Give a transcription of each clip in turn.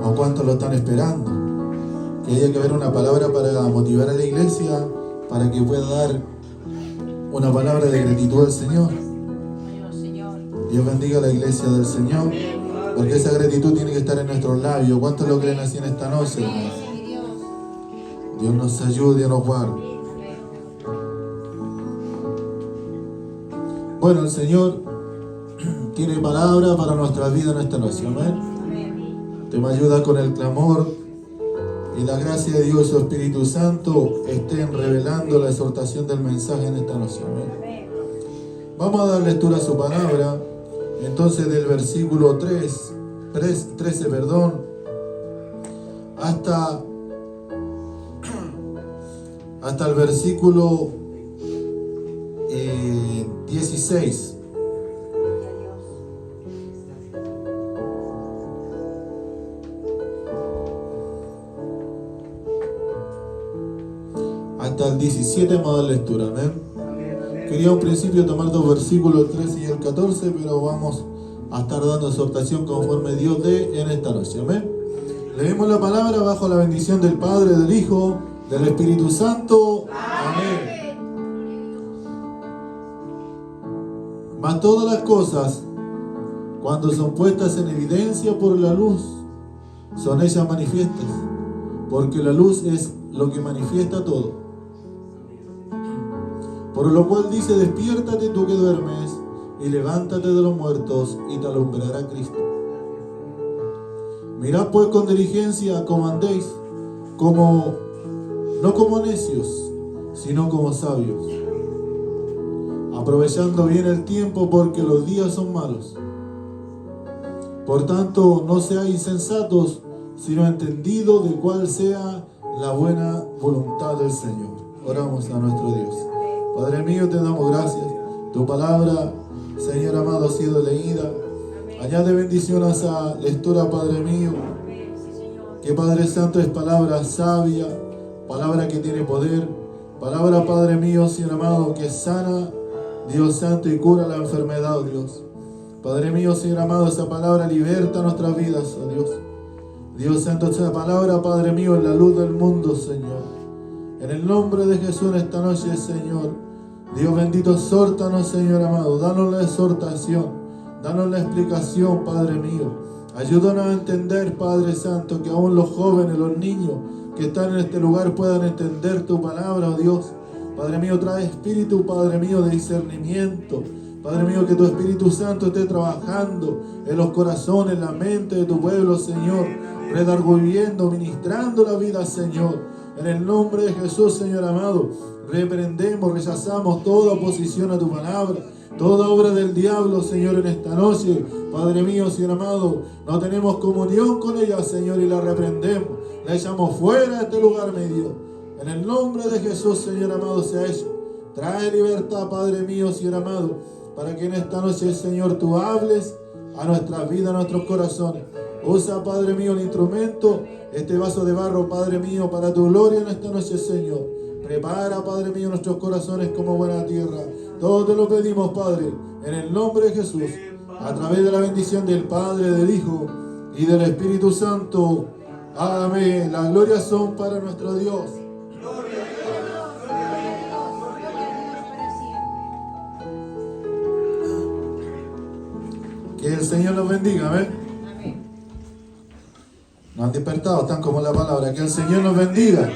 ¿O cuántos lo están esperando? Que haya que haber una palabra para motivar a la iglesia, para que pueda dar una palabra de gratitud al Señor. Dios bendiga a la iglesia del Señor, porque esa gratitud tiene que estar en nuestros labios. ¿Cuántos lo creen así en esta noche, hermano? Dios nos ayude y nos guarde. Bueno, el Señor tiene palabra para nuestras vidas en esta noche. Amén. Te me ayuda con el clamor y la gracia de Dios y su Espíritu Santo estén revelando la exhortación del mensaje en esta noche. Amén. Vamos a dar lectura a su palabra. Entonces del versículo 13, hasta el versículo 16. Hasta el 17 vamos a dar lectura. Amén. Quería un principio tomar dos versículos, el 13 y el 14, pero vamos a estar dando exhortación conforme Dios dé en esta noche. Amén. Leemos la palabra bajo la bendición del Padre, del Hijo, del Espíritu Santo. Amén. Mas todas las cosas, cuando son puestas en evidencia por la luz, son ellas manifiestas, porque la luz es lo que manifiesta todo. Por lo cual dice: despiértate tú que duermes, y levántate de los muertos, y te alumbrará Cristo. Mirad pues con diligencia cómo andéis, no como necios, sino como sabios, aprovechando bien el tiempo, porque los días son malos. Por tanto, no seáis insensatos, sino entendidos de cuál sea la buena voluntad del Señor. Oramos a nuestro Dios. Padre mío, te damos gracias. Tu palabra, Señor amado, ha sido leída. Añade bendición a esa lectura, Padre mío. Que Padre Santo es palabra sabia, palabra que tiene poder, palabra, Padre mío, Señor amado, que sana, Dios Santo, y cura la enfermedad, oh Dios. Padre mío, Señor amado, esa palabra liberta nuestras vidas, oh Dios. Dios Santo, esa palabra, Padre mío, es la luz del mundo, Señor. En el nombre de Jesús en esta noche, Señor, Dios bendito, exhórtanos, Señor amado. Danos la exhortación, danos la explicación, Padre mío. Ayúdanos a entender, Padre Santo, que aún los jóvenes, los niños que están en este lugar puedan entender tu palabra, oh Dios. Padre mío, trae espíritu, Padre mío, de discernimiento. Padre mío, que tu Espíritu Santo esté trabajando en los corazones, en la mente de tu pueblo, Señor. Redarguyendo, ministrando la vida, Señor. En el nombre de Jesús, Señor amado, reprendemos, rechazamos toda oposición a tu palabra, toda obra del diablo, Señor, en esta noche. Padre mío, Señor amado, no tenemos comunión con ella, Señor, y la reprendemos. La echamos fuera de este lugar, mi Dios. En el nombre de Jesús, Señor amado, sea hecho. Trae libertad, Padre mío, Señor amado, para que en esta noche, Señor, tú hables a nuestras vidas, a nuestros corazones. Usa, Padre mío, el instrumento, este vaso de barro, Padre mío, para tu gloria en esta noche, Señor. Prepara, Padre mío, nuestros corazones como buena tierra. Todo te lo pedimos, Padre, en el nombre de Jesús, a través de la bendición del Padre, del Hijo y del Espíritu Santo. Amén. Las glorias son para nuestro Dios. Que el Señor los bendiga. Amén. No han despertado, están como la palabra. Que el Señor nos bendiga.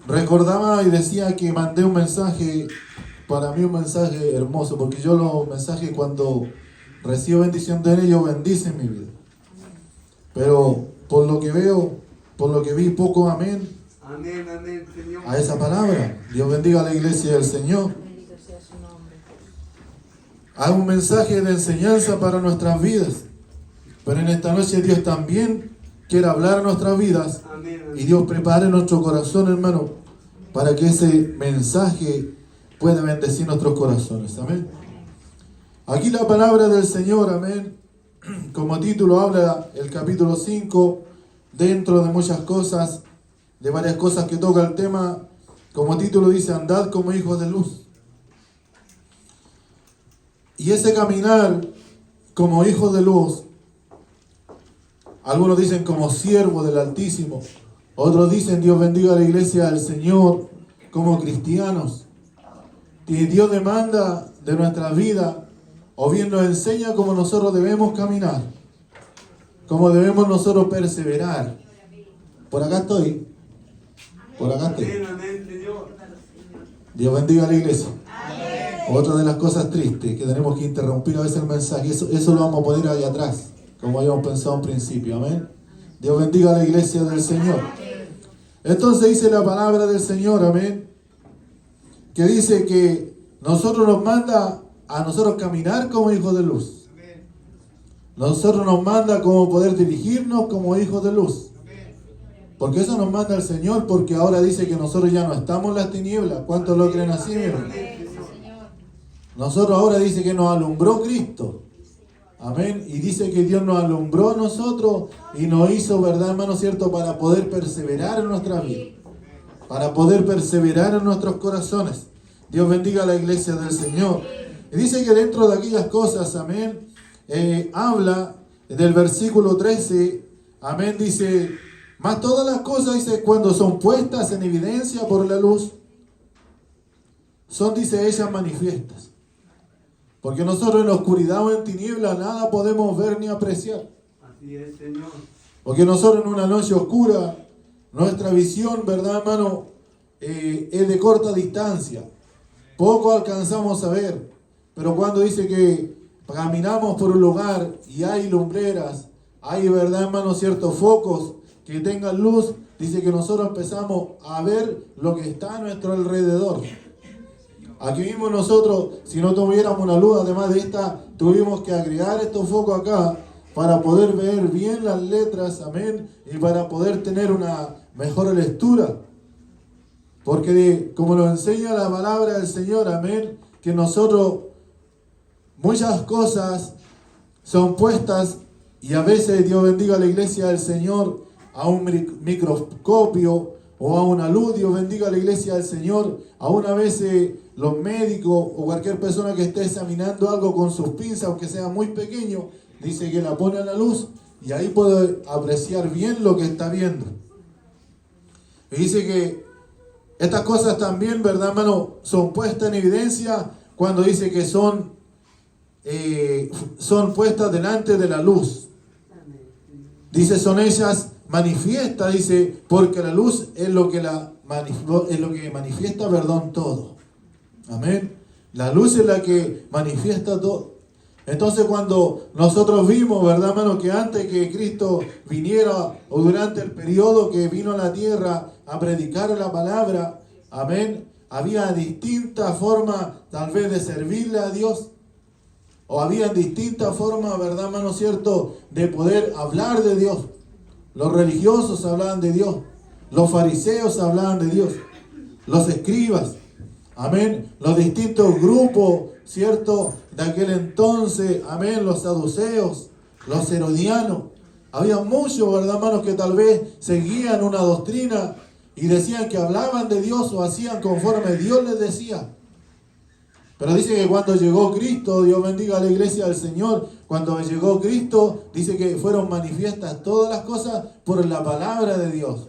Recordaba y decía que mandé un mensaje, para mí un mensaje hermoso, porque yo los mensajes cuando recibo bendición de ellos bendicen mi vida. Pero por lo que veo, por lo que vi, poco amén. Amén, amén, Señor. A esa palabra. Dios bendiga a la iglesia del Señor. Hay un mensaje de enseñanza para nuestras vidas. Pero en esta noche Dios también quiere hablar a nuestras vidas. Amén, amén. Y Dios prepare nuestro corazón, hermano, para que ese mensaje pueda bendecir nuestros corazones. Amén. Aquí la palabra del Señor, amén. Como título habla el capítulo 5, dentro de muchas cosas, de varias cosas que toca el tema. Como título dice: andad como hijos de luz. Y ese caminar como hijos de luz Algunos dicen como siervo del Altísimo. Otros dicen, Dios bendiga a la iglesia del Señor, como cristianos. Y Dios demanda de nuestra vida, o bien nos enseña cómo nosotros debemos caminar, cómo debemos nosotros perseverar. Por acá estoy. Por acá estoy. Amén, amén, Señor. Dios bendiga a la iglesia. Otra de las cosas tristes que tenemos que interrumpir a veces el mensaje, eso lo vamos a poner ahí atrás, como habíamos pensado en principio. Amén. Dios bendiga a la iglesia del Señor. Entonces dice la palabra del Señor, amén, que dice que nosotros nos manda a nosotros caminar como hijos de luz. Nosotros nos manda como poder dirigirnos como hijos de luz. Porque eso nos manda el Señor, porque ahora dice que nosotros ya no estamos en las tinieblas. ¿Cuántos lo creen así, mi hermano? Nosotros ahora dice que nos alumbró Cristo. Amén. Y dice que Dios nos alumbró a nosotros y nos hizo, ¿verdad, hermano, cierto? Para poder perseverar en nuestra vida. Para poder perseverar en nuestros corazones. Dios bendiga a la iglesia del Señor. Y dice que dentro de aquellas cosas, amén, habla del versículo 13, amén, dice, más todas las cosas, dice, cuando son puestas en evidencia por la luz, son, dice, ellas manifiestas. Porque nosotros en la oscuridad o en tiniebla nada podemos ver ni apreciar. Así es, Señor. Porque nosotros en una noche oscura, nuestra visión, ¿verdad, hermano? Es de corta distancia. Poco alcanzamos a ver. Pero cuando dice que caminamos por un lugar y hay lumbreras, hay, ¿verdad, hermano, ciertos focos que tengan luz, dice que nosotros empezamos a ver lo que está a nuestro alrededor. Aquí mismo nosotros, si no tuviéramos una luz, además de esta, tuvimos que agregar estos focos acá para poder ver bien las letras, amén, y para poder tener una mejor lectura. Porque como nos enseña la palabra del Señor, amén, que nosotros, muchas cosas son puestas, y a veces Dios bendiga a la iglesia del Señor, a un microscopio o a una luz. Dios bendiga a la iglesia del Señor. Aún a veces los médicos o cualquier persona que esté examinando algo con sus pinzas, aunque sea muy pequeño, dice que la pone a la luz y ahí puede apreciar bien lo que está viendo. Y dice que estas cosas también, ¿verdad, hermano? Son puestas en evidencia cuando dice que son puestas delante de la luz. Dice, son ellas manifiestas, dice, porque la luz es lo que manifiesta, perdón, todo. Amén. La luz es la que manifiesta todo. Entonces cuando nosotros vimos, ¿verdad, hermano? Que antes que Cristo viniera, o durante el periodo que vino a la tierra a predicar la palabra, amén, había distintas formas tal vez de servirle a Dios. O había distintas formas, ¿verdad, hermano, cierto?, de poder hablar de Dios. Los religiosos hablaban de Dios. Los fariseos hablaban de Dios. Los escribas. Amén. Los distintos grupos, ¿cierto?, de aquel entonces. Amén. Los saduceos. Los herodianos. Había muchos, ¿verdad, hermanos, que tal vez seguían una doctrina y decían que hablaban de Dios o hacían conforme Dios les decía. Pero dice que cuando llegó Cristo, Dios bendiga a la iglesia del Señor, cuando llegó Cristo, dice que fueron manifiestas todas las cosas por la palabra de Dios.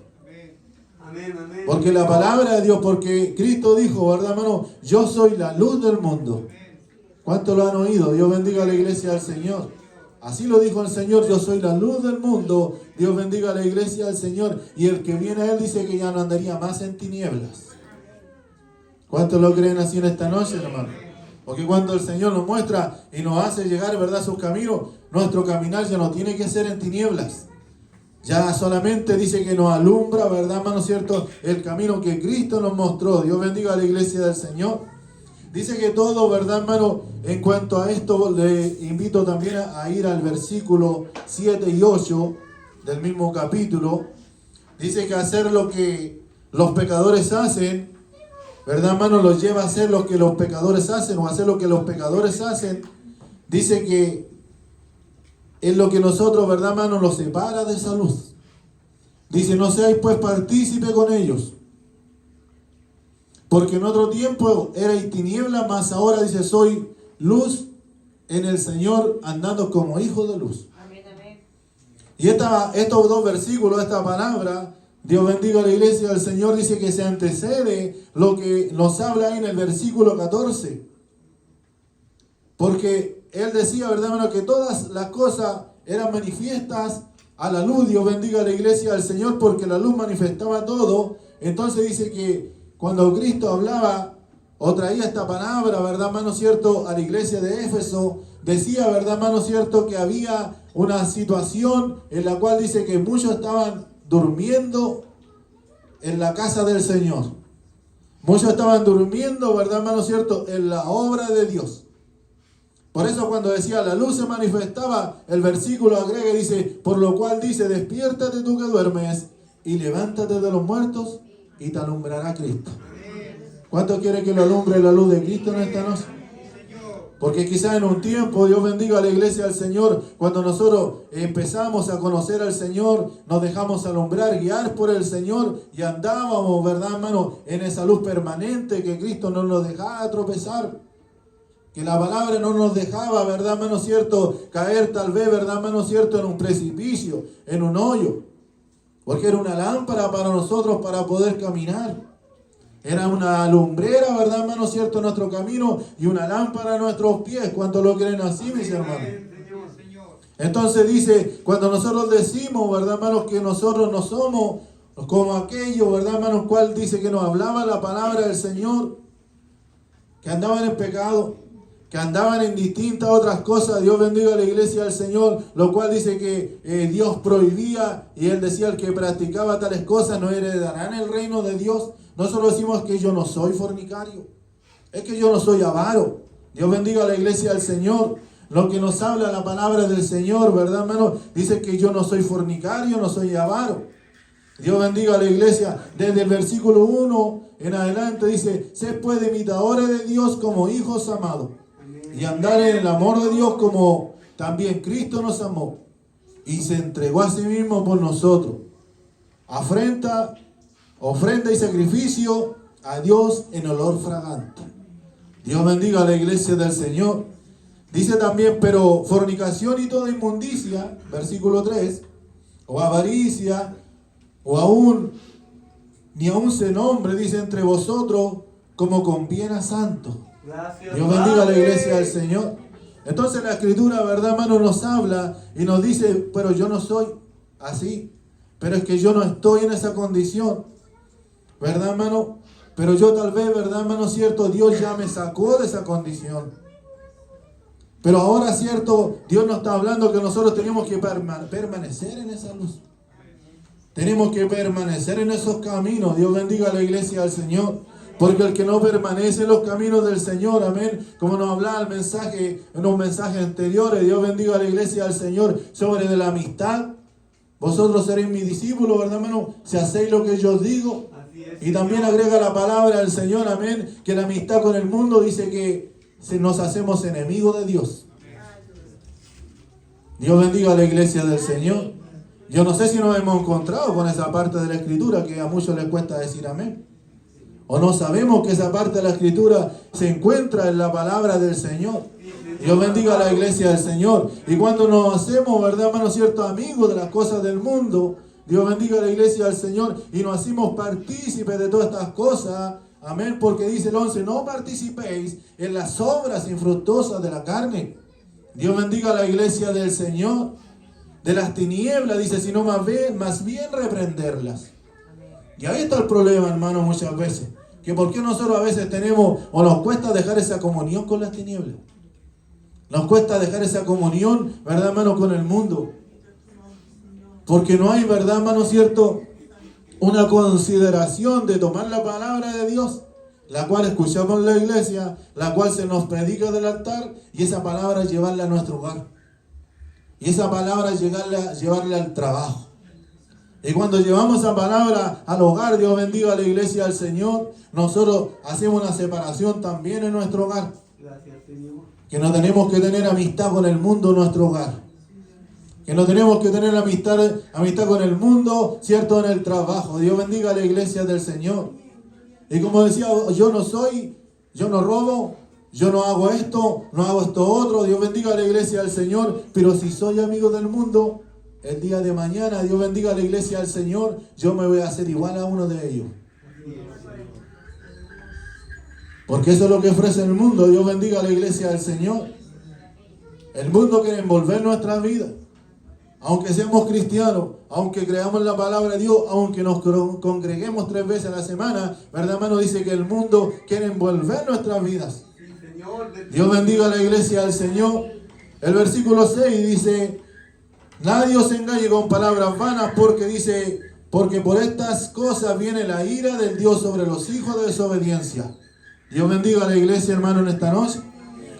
Amén, amén. Porque la palabra de Dios, porque Cristo dijo, ¿verdad, hermano? Yo soy la luz del mundo. ¿Cuántos lo han oído? Dios bendiga a la iglesia del Señor. Así lo dijo el Señor, yo soy la luz del mundo. Dios bendiga a la iglesia del Señor. Y el que viene a Él dice que ya no andaría más en tinieblas. ¿Cuántos lo creen así en esta noche, hermano? Porque cuando el Señor nos muestra y nos hace llegar, ¿verdad?, sus caminos, nuestro caminar ya no tiene que ser en tinieblas. Ya solamente dice que nos alumbra, ¿verdad, hermano, cierto?, el camino que Cristo nos mostró. Dios bendiga a la iglesia del Señor. Dice que todo, ¿verdad, hermano? En cuanto a esto, le invito también a ir al versículo 7 y 8 del mismo capítulo. Dice que hacer lo que los pecadores hacen, ¿verdad, hermano?, los lleva a hacer lo que los pecadores hacen, o hacer lo que los pecadores hacen. Dice que es lo que nosotros, ¿verdad, hermano?, nos separa de esa luz. Dice, no seáis pues partícipe con ellos. Porque en otro tiempo erais tiniebla, mas ahora, dice, soy luz en el Señor, andando como hijo de luz. Amén, amén. Y estos dos versículos, esta palabra, Dios bendiga a la iglesia del Señor, dice que se antecede lo que nos habla ahí en el versículo 14. Porque Él decía, ¿verdad, hermano? Que todas las cosas eran manifiestas a la luz. Dios bendiga a la iglesia del Señor, porque la luz manifestaba todo. Entonces dice que cuando Cristo hablaba o traía esta palabra, ¿verdad, hermano, cierto? A la iglesia de Éfeso, decía, ¿verdad, hermano, cierto? Que había una situación en la cual dice que muchos estaban durmiendo en la casa del Señor. Muchos estaban durmiendo, ¿verdad, hermano, cierto? En la obra de Dios. Por eso cuando decía la luz se manifestaba, el versículo agrega y dice, por lo cual dice, despiértate tú que duermes y levántate de los muertos y te alumbrará Cristo. ¿Cuánto quiere que lo alumbre la luz de Cristo en esta noche? Porque quizás en un tiempo, Dios bendiga a la iglesia del Señor, cuando nosotros empezamos a conocer al Señor, nos dejamos alumbrar, guiar por el Señor y andábamos, ¿verdad, hermano? En esa luz permanente que Cristo no nos dejaba tropezar. Que la palabra no nos dejaba, ¿verdad, hermano, cierto? Caer tal vez, ¿verdad, hermano, cierto? En un precipicio, en un hoyo. Porque era una lámpara para nosotros para poder caminar. Era una lumbrera, ¿verdad, hermano, cierto? Nuestro camino y una lámpara a nuestros pies. ¿Cuántos lo creen así, mis hermanos? Entonces dice, cuando nosotros decimos, ¿verdad, hermanos? Que nosotros no somos como aquellos, ¿verdad, hermanos? Cual dice que nos hablaba la palabra del Señor. Que andaban en pecado. Que andaban en distintas otras cosas. Dios bendiga a la iglesia del Señor, lo cual dice que Dios prohibía, y Él decía, el que practicaba tales cosas no heredará en el reino de Dios. Nosotros decimos que yo no soy fornicario, es que yo no soy avaro. Dios bendiga a la iglesia del Señor. Lo que nos habla la palabra del Señor, ¿verdad, hermano? Dice que yo no soy fornicario, no soy avaro. Dios bendiga a la iglesia. Desde el versículo 1 en adelante dice, sed pues imitadores de Dios como hijos amados, y andar en el amor de Dios como también Cristo nos amó y se entregó a sí mismo por nosotros. Ofrenda y sacrificio a Dios en olor fragante. Dios bendiga a la iglesia del Señor. Dice también, pero fornicación y toda inmundicia, versículo 3, o avaricia, o aún, ni aún se nombre, dice, entre vosotros como conviene a santos. Gracias, Dios bendiga a la iglesia del Señor. Entonces la Escritura, ¿verdad, hermano? Nos habla y nos dice, pero yo no soy así. Pero es que yo no estoy en esa condición. ¿Verdad, hermano? Pero yo tal vez, ¿verdad, hermano? Cierto, Dios ya me sacó de esa condición. Pero ahora, cierto, Dios nos está hablando que nosotros tenemos que permanecer en esa luz. Tenemos que permanecer en esos caminos. Dios bendiga a la iglesia del Señor. Porque el que no permanece en los caminos del Señor, amén, como nos hablaba el mensaje, en un mensaje anterior, Dios bendiga a la iglesia del Señor sobre de la amistad. Vosotros seréis mis discípulos, ¿verdad, hermano? Si hacéis lo que yo os digo. Y también agrega la palabra del Señor, amén, que la amistad con el mundo dice que nos hacemos enemigos de Dios. Dios bendiga a la iglesia del Señor. Yo no sé si nos hemos encontrado con esa parte de la Escritura que a muchos les cuesta decir amén. O no sabemos que esa parte de la Escritura se encuentra en la palabra del Señor. Dios bendiga a la iglesia del Señor. Y cuando nos hacemos, ¿verdad, hermano, cierto, amigos de las cosas del mundo, Dios bendiga a la iglesia del Señor, y nos hacemos partícipes de todas estas cosas, amén, porque dice el 11, no participéis en las obras infructuosas de la carne. Dios bendiga a la iglesia del Señor. De las tinieblas, dice, sino más bien reprenderlas. Y ahí está el problema, hermano, muchas veces. Que por qué nosotros a veces tenemos, o nos cuesta dejar esa comunión con las tinieblas. Nos cuesta dejar esa comunión, ¿verdad, hermano, con el mundo. Porque no hay, ¿verdad, hermano, cierto? Una consideración de tomar la palabra de Dios, la cual escuchamos en la iglesia, la cual se nos predica del altar, y esa palabra llevarla a nuestro hogar. Y esa palabra llevarla al trabajo. Y cuando llevamos esa palabra al hogar, Dios bendiga a la iglesia del Señor, nosotros hacemos una separación también en nuestro hogar. Gracias, Señor. Que no tenemos que tener amistad con el mundo en nuestro hogar. Que no tenemos que tener amistad con el mundo, cierto, en el trabajo. Dios bendiga a la iglesia del Señor. Y como decía, yo no robo, yo no hago esto otro. Dios bendiga a la iglesia del Señor. Pero si soy amigo del mundo, el día de mañana, Dios bendiga a la iglesia del Señor, yo me voy a hacer igual a uno de ellos. Porque eso es lo que ofrece el mundo. Dios bendiga a la iglesia del Señor. El mundo quiere envolver nuestras vidas. Aunque seamos cristianos, aunque creamos en la palabra de Dios, aunque nos congreguemos 3 veces a la semana, ¿verdad, hermano? Dice que el mundo quiere envolver nuestras vidas. Dios bendiga a la iglesia del Señor. El versículo 6 dice: nadie os engañe con palabras vanas, porque dice, porque por estas cosas viene la ira del Dios sobre los hijos de desobediencia. Dios bendiga a la iglesia, hermano, en esta noche.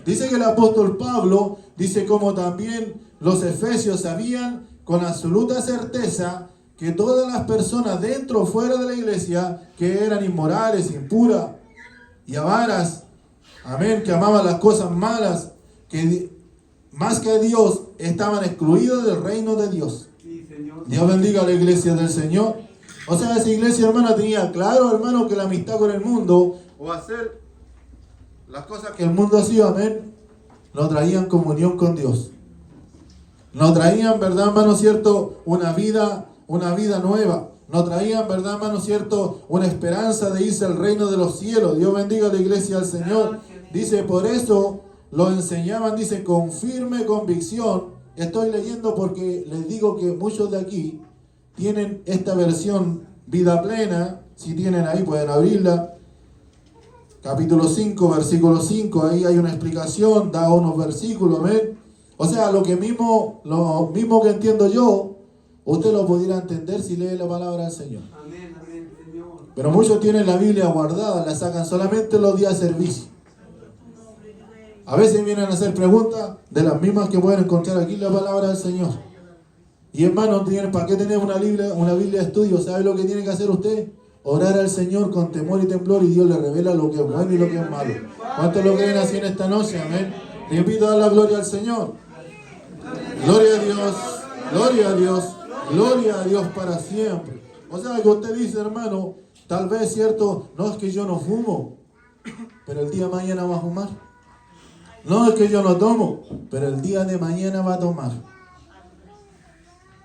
Dice que el apóstol Pablo, dice como también los efesios sabían con absoluta certeza que todas las personas dentro o fuera de la iglesia que eran inmorales, impuras y avaras, amén, que amaban las cosas malas, que más que a Dios estaban excluidos del reino de Dios. Dios bendiga a la iglesia del Señor. O sea, esa iglesia, hermano, tenía claro, hermano, que la amistad con el mundo o hacer las cosas que el mundo hacía, amén, no traían comunión con Dios. No traían, verdad, hermano, cierto, una vida nueva. No traían, verdad, hermano, cierto, una esperanza de irse al reino de los cielos. Dios bendiga a la iglesia del Señor. Dice, por eso lo enseñaban, dice, con firme convicción. Estoy leyendo porque les digo que muchos de aquí tienen esta versión Vida Plena. Si tienen ahí, pueden abrirla. Capítulo 5, versículo 5. Ahí hay una explicación, da unos versículos, ¿ven? O sea, lo mismo que entiendo yo, usted lo pudiera entender si lee la palabra del Señor. Amén, amén, Señor. Pero muchos tienen la Biblia guardada, la sacan solamente los días de servicio. A veces vienen a hacer preguntas de las mismas que pueden encontrar aquí en la palabra del Señor. Y hermano, ¿para qué tener una Biblia de estudio? ¿Sabe lo que tiene que hacer usted? Orar al Señor con temor y temblor, y Dios le revela lo que es bueno y lo que es malo. ¿Cuántos lo creen así en esta noche? Amén. Le invito a dar la gloria al Señor. Gloria a Dios, gloria a Dios, gloria a Dios para siempre. O sea, que usted dice, hermano, tal vez cierto, no es que yo no fumo, pero el día de mañana va a fumar. No es que yo no tomo, pero el día de mañana va a tomar.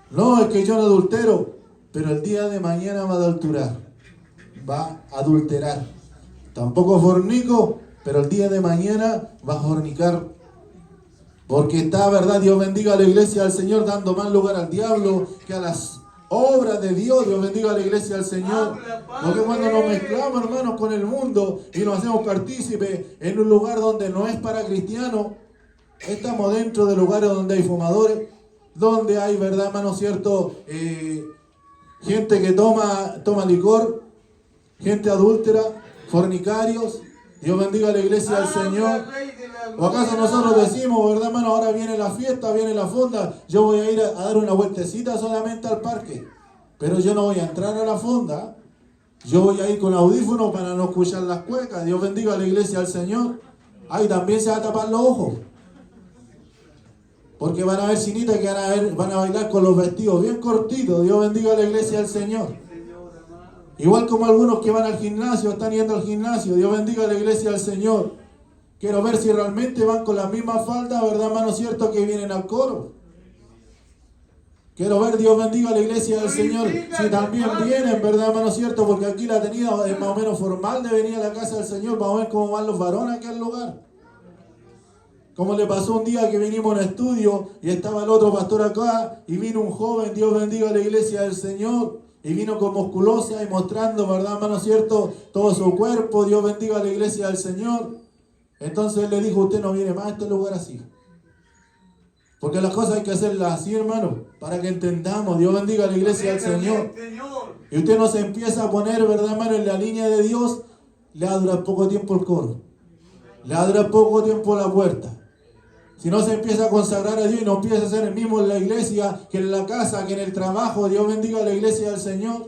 No es que yo no adultero, pero el día de mañana va a adulterar. Va a adulterar. Tampoco fornico, pero el día de mañana va a fornicar. Porque está, verdad, Dios bendiga a la iglesia del Señor, dando más lugar al diablo que a las obras de Dios. Dios bendiga a la iglesia del Señor. Porque cuando nos mezclamos, hermanos, con el mundo y nos hacemos partícipes en un lugar donde no es para cristianos, estamos dentro de lugares donde hay fumadores, donde hay, verdad, hermano, cierto, gente que toma licor, gente adúltera, fornicarios. Dios bendiga a la iglesia del Señor. ¿O acaso nosotros decimos, verdad, hermano, ahora viene la fiesta, viene la fonda, yo voy a ir a dar una vueltecita solamente al parque, pero yo no voy a entrar a la fonda, yo voy a ir con audífonos para no escuchar las cuecas? Dios bendiga a la iglesia del Señor. Ahí también se va a tapar los ojos, porque van a ver chinitas que van a bailar con los vestidos bien cortitos. Dios bendiga a la iglesia del Señor. Igual como algunos que van al gimnasio, están yendo al gimnasio. Dios bendiga a la iglesia del Señor. Quiero ver si realmente van con la misma falda, ¿verdad, hermano, cierto, que vienen al coro? Quiero ver, Dios bendiga a la iglesia del Señor, si también vienen, ¿verdad, hermano, cierto? Porque aquí la tenida es más o menos formal de venir a la casa del Señor. Vamos a ver cómo van los varones aquí al lugar. Como le pasó un día que vinimos en estudio y estaba el otro pastor acá y vino un joven, Dios bendiga a la iglesia del Señor, y vino con musculosa y mostrando, ¿verdad, hermano, cierto?, todo su cuerpo. Dios bendiga a la iglesia del Señor. Entonces él le dijo, usted no viene más a este lugar así. Porque las cosas hay que hacerlas así, hermano, para que entendamos. Dios bendiga a la iglesia del Señor. Y usted no se empieza a poner, ¿verdad, hermano?, en la línea de Dios, le va a durar poco tiempo el coro. Le va a durar poco tiempo la puerta. Si no se empieza a consagrar a Dios y no empieza a ser el mismo en la iglesia, que en la casa, que en el trabajo, Dios bendiga a la iglesia del Señor.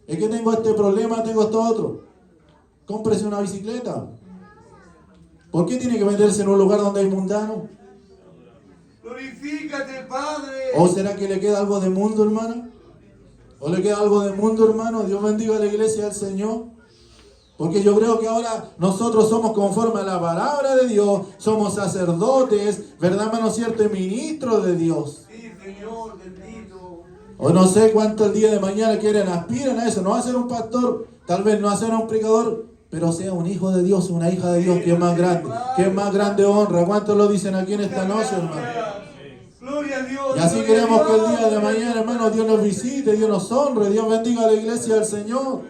Es que tengo este problema, tengo esto otro. Cómprese una bicicleta. ¿Por qué tiene que meterse en un lugar donde hay mundano? Glorifícate, Padre. ¿O será que le queda algo de mundo, hermano? ¿O le queda algo de mundo, hermano? Dios bendiga a la iglesia del Señor. Porque yo creo que ahora nosotros somos conforme a la palabra de Dios, somos sacerdotes, ¿verdad, hermano, cierto? Y ministros de Dios. Sí, Señor, bendito. O no sé cuánto el día de mañana aspiran a eso, no a ser un pastor, tal vez no a ser un predicador, pero sea un hijo de Dios, una hija de Dios, que es más grande honra. ¿Cuántos lo dicen aquí en esta noche, hermano? Gloria a Dios. Y así queremos que el día de mañana, hermano, Dios nos visite, Dios nos honre, Dios bendiga a la iglesia del Señor.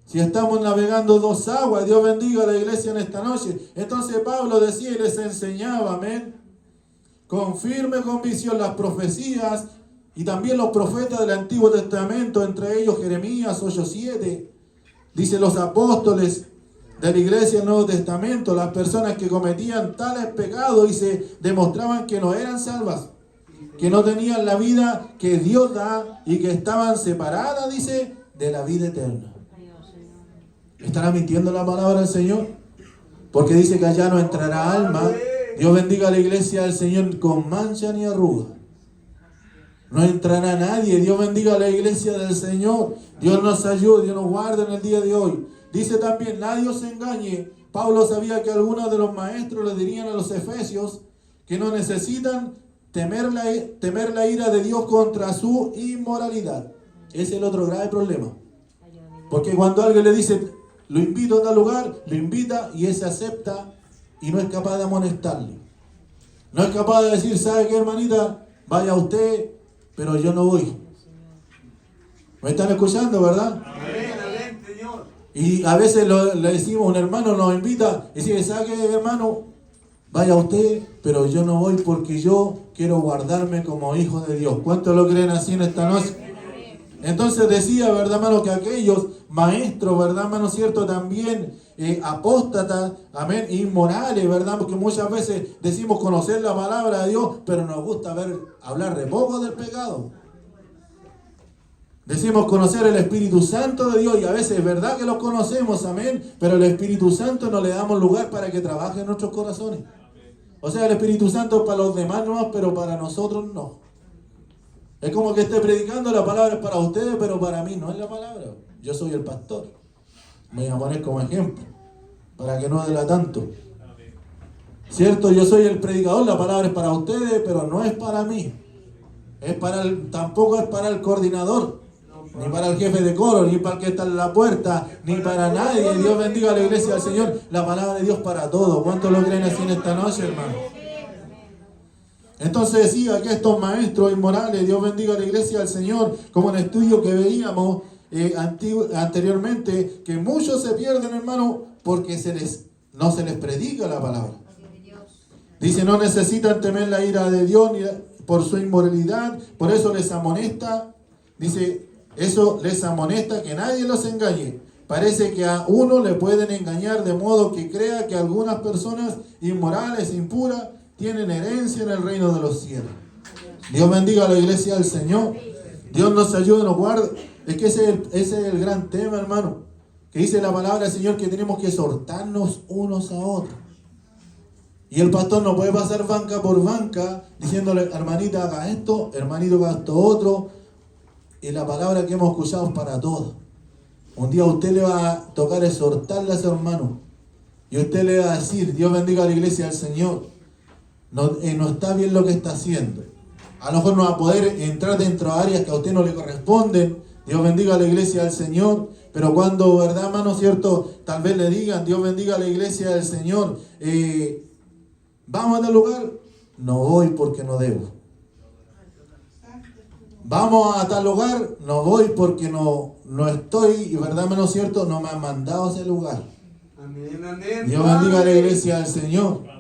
Si estamos navegando dos aguas, Dios bendiga a la iglesia en esta noche. Entonces Pablo decía y les enseñaba, amén, con firme convicción las profecías y también los profetas del Antiguo Testamento, entre ellos Jeremías 8:7. Dice los apóstoles de la iglesia del Nuevo Testamento, las personas que cometían tales pecados y se demostraban que no eran salvas, que no tenían la vida que Dios da y que estaban separadas, dice, de la vida eterna. ¿Estará mintiendo la palabra del Señor? Porque dice que allá no entrará alma. Dios bendiga a la iglesia del Señor con mancha ni arruga. No entrará nadie. Dios bendiga a la iglesia del Señor. Dios nos ayude, Dios nos guarde en el día de hoy. Dice también, nadie os engañe. Pablo sabía que algunos de los maestros le dirían a los efesios que no necesitan temer la ira de Dios contra su inmoralidad. Ese es el otro grave problema. Porque cuando alguien le dice, lo invito a tal lugar, lo invita y ese acepta y no es capaz de amonestarle. No es capaz de decir, ¿sabe qué, hermanita? Vaya usted, pero yo no voy. ¿Me están escuchando, verdad? Amén, Señor. Y a veces le decimos, un hermano nos invita y dice, ¿sabe qué, hermano? Vaya usted, pero yo no voy porque yo quiero guardarme como hijo de Dios. ¿Cuántos lo creen así en esta noche? Entonces decía, ¿verdad, hermano? Que aquellos maestros, ¿verdad, hermano? Cierto, también apóstatas, amén, inmorales, ¿verdad? Porque muchas veces decimos conocer la palabra de Dios, pero nos gusta hablar de poco del pecado. Decimos conocer el Espíritu Santo de Dios y a veces es verdad que lo conocemos, amén, pero el Espíritu Santo no le damos lugar para que trabaje en nuestros corazones. O sea, el Espíritu Santo es para los demás nomás, pero para nosotros no. Es como que esté predicando, la palabra es para ustedes, pero para mí no es la palabra. Yo soy el pastor. Me voy a poner como ejemplo, para que no dela tanto. Cierto, yo soy el predicador, la palabra es para ustedes, pero no es para mí. Tampoco es para el coordinador, ni para el jefe de coro, ni para el que está en la puerta, ni para nadie. Dios bendiga a la iglesia del Señor. La palabra de Dios para todos. ¿Cuántos lo creen así en esta noche, hermano? Entonces decía que estos maestros inmorales, Dios bendiga a la iglesia del Señor, como en el estudio que veíamos anteriormente, que muchos se pierden, hermano, porque no se les predica la palabra. Dice, no necesitan temer la ira de Dios ni por su inmoralidad, por eso les amonesta, dice, eso les amonesta que nadie los engañe. Parece que a uno le pueden engañar de modo que crea que algunas personas inmorales, impuras, tienen herencia en el reino de los cielos. Dios bendiga a la iglesia del Señor. Dios nos ayude, nos guarde. Es que ese es el gran tema, hermano. Que dice la palabra del Señor que tenemos que exhortarnos unos a otros. Y el pastor no puede pasar banca por banca diciéndole, hermanita, haga esto, hermanito, haga esto otro. Y la palabra que hemos escuchado es para todos. Un día a usted le va a tocar exhortarle a su hermano. Y usted le va a decir, Dios bendiga a la iglesia del Señor. No está bien lo que está haciendo. A lo mejor no va a poder entrar dentro de áreas que a usted no le corresponden. Dios bendiga a la iglesia del Señor. Pero cuando, ¿verdad, hermano? Cierto, tal vez le digan, Dios bendiga a la iglesia del Señor. Vamos a tal lugar. No voy porque no debo. Vamos a tal lugar. No voy porque no estoy. Y, ¿verdad, hermano? Cierto, no me han mandado a ese lugar. Amén, amén. Dios bendiga a la iglesia del Señor.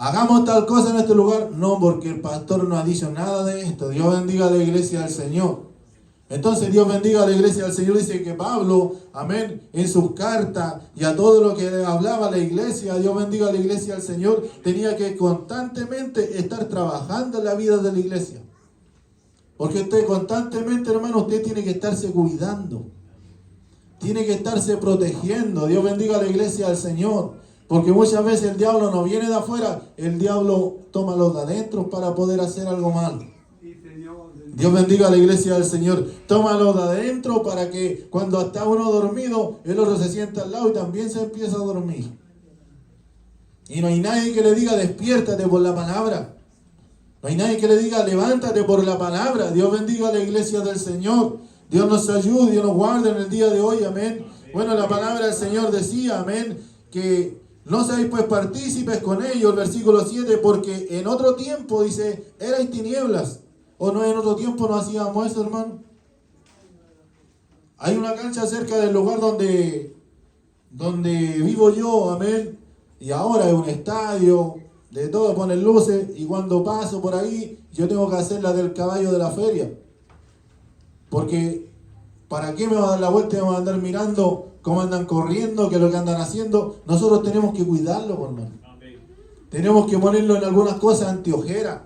Hagamos tal cosa en este lugar. No, porque el pastor no ha dicho nada de esto. Dios bendiga a la iglesia del Señor. Entonces Dios bendiga a la iglesia del Señor. Dice que Pablo, amén, en sus cartas y a todo lo que hablaba la iglesia, Dios bendiga a la iglesia del Señor, tenía que constantemente estar trabajando en la vida de la iglesia. Porque usted constantemente, hermano, usted tiene que estarse cuidando. Tiene que estarse protegiendo. Dios bendiga a la iglesia del Señor. Porque muchas veces el diablo no viene de afuera, el diablo toma los de adentro para poder hacer algo malo. Dios bendiga a la iglesia del Señor. Tómalo de adentro para que cuando está uno dormido, el otro se sienta al lado y también se empieza a dormir. Y no hay nadie que le diga despiértate por la palabra. No hay nadie que le diga, levántate por la palabra. Dios bendiga a la iglesia del Señor. Dios nos ayude, Dios nos guarde en el día de hoy, amén. Bueno, la palabra del Señor decía, amén, que no seáis pues partícipes con ellos, el versículo 7, porque en otro tiempo, dice, erais tinieblas. ¿O no en otro tiempo no hacíamos eso, hermano? Hay una cancha cerca del lugar donde vivo yo, amén. Y ahora es un estadio, de todo ponen luces. Y cuando paso por ahí, yo tengo que hacer la del caballo de la feria. Porque, ¿para qué me va a dar la vuelta y me va a andar mirando cómo andan corriendo, qué es lo que andan haciendo? Nosotros tenemos que cuidarlo, hermano. Tenemos que ponerlo en algunas cosas anteojeras.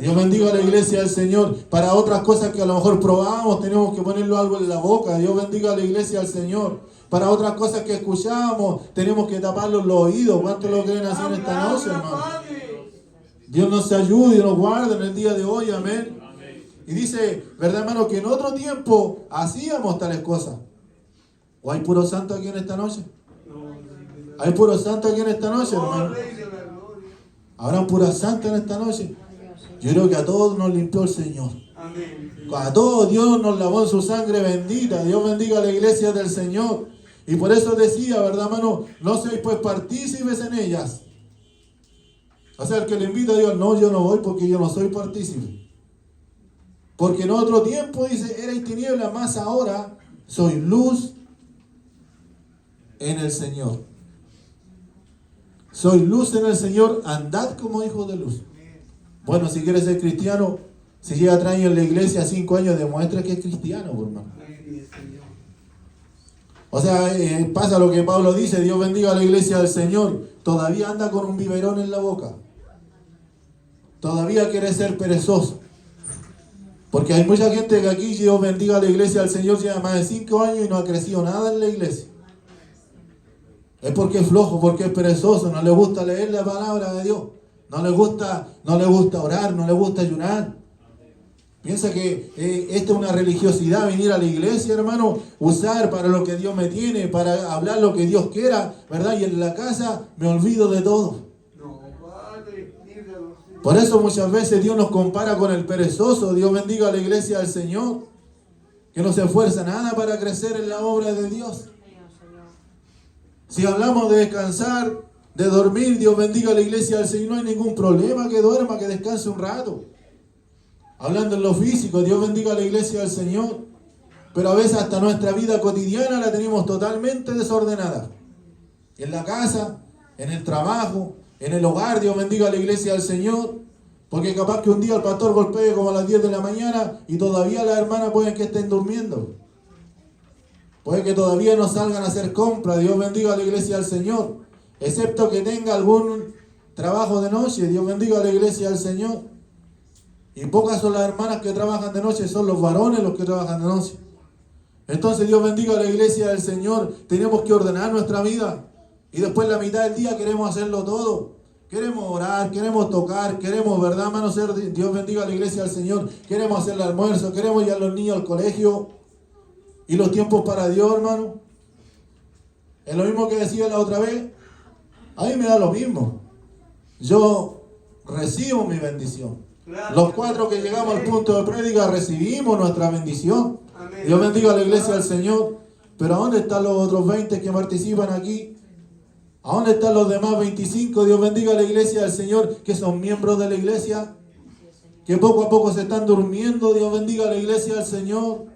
Dios bendiga a la iglesia del Señor. Para otras cosas que a lo mejor probamos, tenemos que ponerlo algo en la boca. Dios bendiga a la iglesia del Señor. Para otras cosas que escuchamos, tenemos que taparlos los oídos. ¿Cuántos lo creen así en esta noche, hermano? Dios nos ayude y nos guarde en el día de hoy, amén. Y dice, ¿verdad, hermano? Que en otro tiempo hacíamos tales cosas. ¿O hay puro santo aquí en esta noche? ¿Hay puro santo aquí en esta noche, hermano? ¿Habrá pura santa en esta noche? Yo creo que a todos nos limpió el Señor. A todos Dios nos lavó en su sangre bendita. Dios bendiga a la iglesia del Señor. Y por eso decía, ¿verdad, hermano? No seáis pues partícipes en ellas. O sea, el que le invita a Dios, no, yo no voy porque yo no soy partícipe. Porque en otro tiempo, dice, erais tinieblas, más ahora soy luz en el Señor. Soy luz en el Señor, andad como hijos de luz. Bueno, si quieres ser cristiano, si lleva 3 años en la iglesia, 5 años, demuestra que es cristiano, hermano. O sea, pasa lo que Pablo dice, Dios bendiga a la iglesia del Señor. Todavía anda con un biberón en la boca. Todavía quiere ser perezoso. Porque hay mucha gente que aquí, Dios bendiga a la iglesia del Señor, lleva más de 5 años y no ha crecido nada en la iglesia. Es porque es flojo, porque es perezoso, no le gusta leer la palabra de Dios. No le gusta orar, no le gusta ayunar. Piensa que esta es una religiosidad, venir a la iglesia, hermano, usar para lo que Dios me tiene, para hablar lo que Dios quiera, ¿verdad? Y en la casa me olvido de todo. Por eso muchas veces Dios nos compara con el perezoso. Dios bendiga a la iglesia del Señor, que no se esfuerza nada para crecer en la obra de Dios. Si hablamos de descansar, de dormir, Dios bendiga a la iglesia del Señor, no hay ningún problema, que duerma, que descanse un rato. Hablando en lo físico, Dios bendiga a la iglesia del Señor. Pero a veces hasta nuestra vida cotidiana la tenemos totalmente desordenada. En la casa, en el trabajo, en el hogar, Dios bendiga a la iglesia del Señor. Porque capaz que un día el pastor golpee como a las 10 de la mañana y todavía las hermanas pueden que estén durmiendo. Puede que todavía no salgan a hacer compras. Dios bendiga a la iglesia del Señor. Excepto que tenga algún trabajo de noche. Dios bendiga a la iglesia del Señor. Y pocas son las hermanas que trabajan de noche. Son los varones los que trabajan de noche. Entonces Dios bendiga a la iglesia del Señor. Tenemos que ordenar nuestra vida. Y después la mitad del día queremos hacerlo todo. Queremos orar, queremos tocar, queremos, ¿verdad, hermano? Dios bendiga a la iglesia del Señor. Queremos hacer el almuerzo, queremos llevar a los niños al colegio. ¿Y los tiempos para Dios, hermano? Es lo mismo que decía la otra vez. A mí me da lo mismo. Yo recibo mi bendición. Los 4 que llegamos al punto de prédica recibimos nuestra bendición. Dios bendiga a la iglesia del Señor. Pero ¿a dónde están los otros 20 que participan aquí? ¿A dónde están los demás 25? Dios bendiga a la iglesia del Señor, que son miembros de la iglesia, que poco a poco se están durmiendo. Dios bendiga a la iglesia del Señor,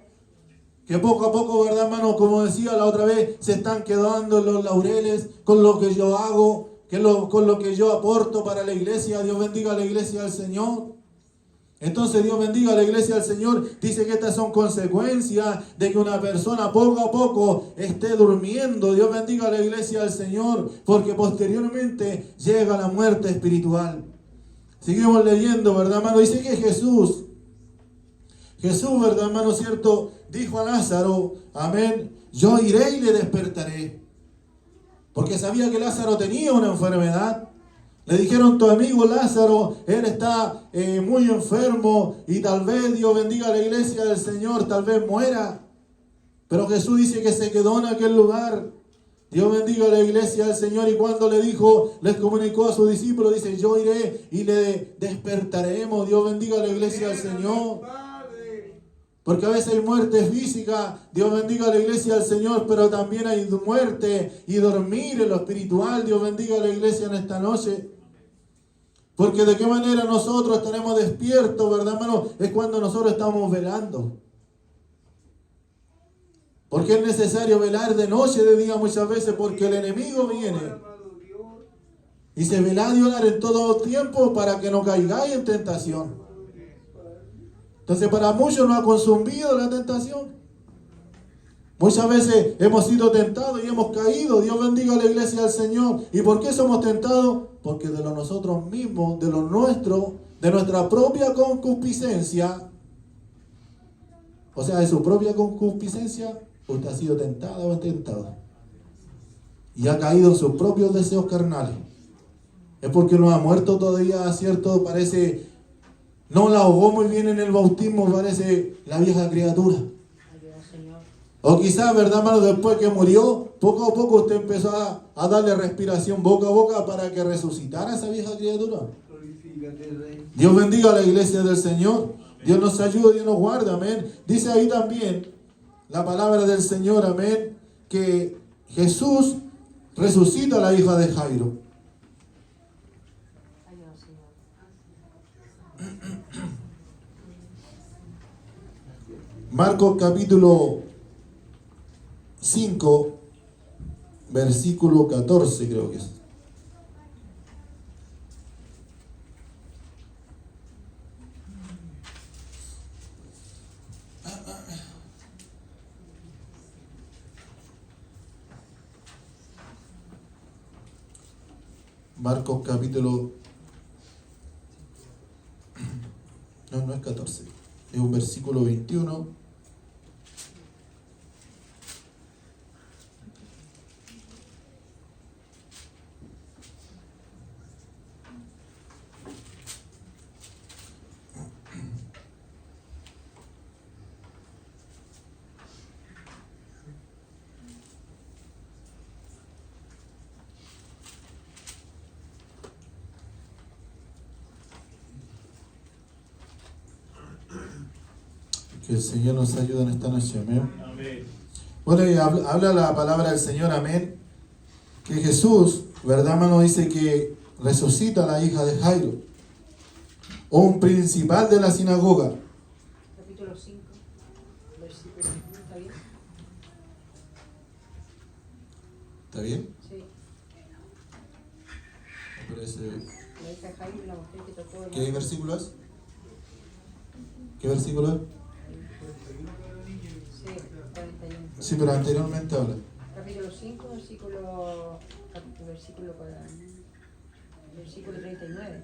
que poco a poco, ¿verdad, hermano? Como decía la otra vez, se están quedando en los laureles con lo que yo hago, con lo que yo aporto para la iglesia. Dios bendiga a la iglesia del Señor. Entonces Dios bendiga a la iglesia del Señor. Dice que estas son consecuencias de que una persona poco a poco esté durmiendo. Dios bendiga a la iglesia del Señor, porque posteriormente llega la muerte espiritual. Seguimos leyendo, ¿verdad, hermano? Dice que Jesús, ¿verdad, hermano? Cierto, dijo a Lázaro, amén, yo iré y le despertaré. Porque sabía que Lázaro tenía una enfermedad. Le dijeron, tu amigo Lázaro, él está muy enfermo y tal vez, Dios bendiga a la iglesia del Señor, tal vez muera. Pero Jesús dice que se quedó en aquel lugar. Dios bendiga a la iglesia del Señor. Y cuando le dijo, les comunicó a sus discípulos, dice, yo iré y le despertaremos. Dios bendiga a la iglesia del Señor. Porque a veces hay muerte física. Dios bendiga a la iglesia del Señor, pero también hay muerte y dormir en lo espiritual. Dios bendiga a la iglesia en esta noche. Porque de qué manera nosotros estaremos despiertos, ¿verdad, hermano? Es cuando nosotros estamos velando. Porque es necesario velar de noche, de día muchas veces, porque el enemigo viene. Y se velad y orar en todo tiempo para que no caigáis en tentación. Entonces para muchos nos ha consumido la tentación. Muchas veces hemos sido tentados y hemos caído. Dios bendiga a la iglesia del Señor. ¿Y por qué somos tentados? Porque de lo nosotros mismos, de lo nuestro, de nuestra propia concupiscencia, o sea, de su propia concupiscencia, usted ha sido tentado o tentado. Y ha caído en sus propios deseos carnales. Es porque no ha muerto todavía, ¿cierto? Parece, no la ahogó muy bien en el bautismo, parece la vieja criatura. O quizás, ¿verdad, hermano? Después que murió, poco a poco usted empezó a darle respiración boca a boca para que resucitara esa vieja criatura. Dios bendiga a la iglesia del Señor. Dios nos ayude, Dios nos guarda, amén. Dice ahí también la palabra del Señor, amén, que Jesús resucita a la hija de Jairo. Marcos capítulo 5, versículo 14 creo que es. Marcos capítulo... No es 14. Es un versículo 21. Que el Señor nos ayude en esta noche, amén. Amén. Bueno, y habla la palabra del Señor, amén. Que Jesús, ¿verdad, hermano? Dice que resucita a la hija de Jairo, o un principal de la sinagoga. Capítulo 5, versículo 1, ¿está bien? ¿Está bien? Sí. Parece... La hija de Jairo y la mujer que tocó el... ¿Qué versículo es? ¿Qué versículo es? Sí, 41. Sí, pero anteriormente habla. Capítulo 5, versículo 39.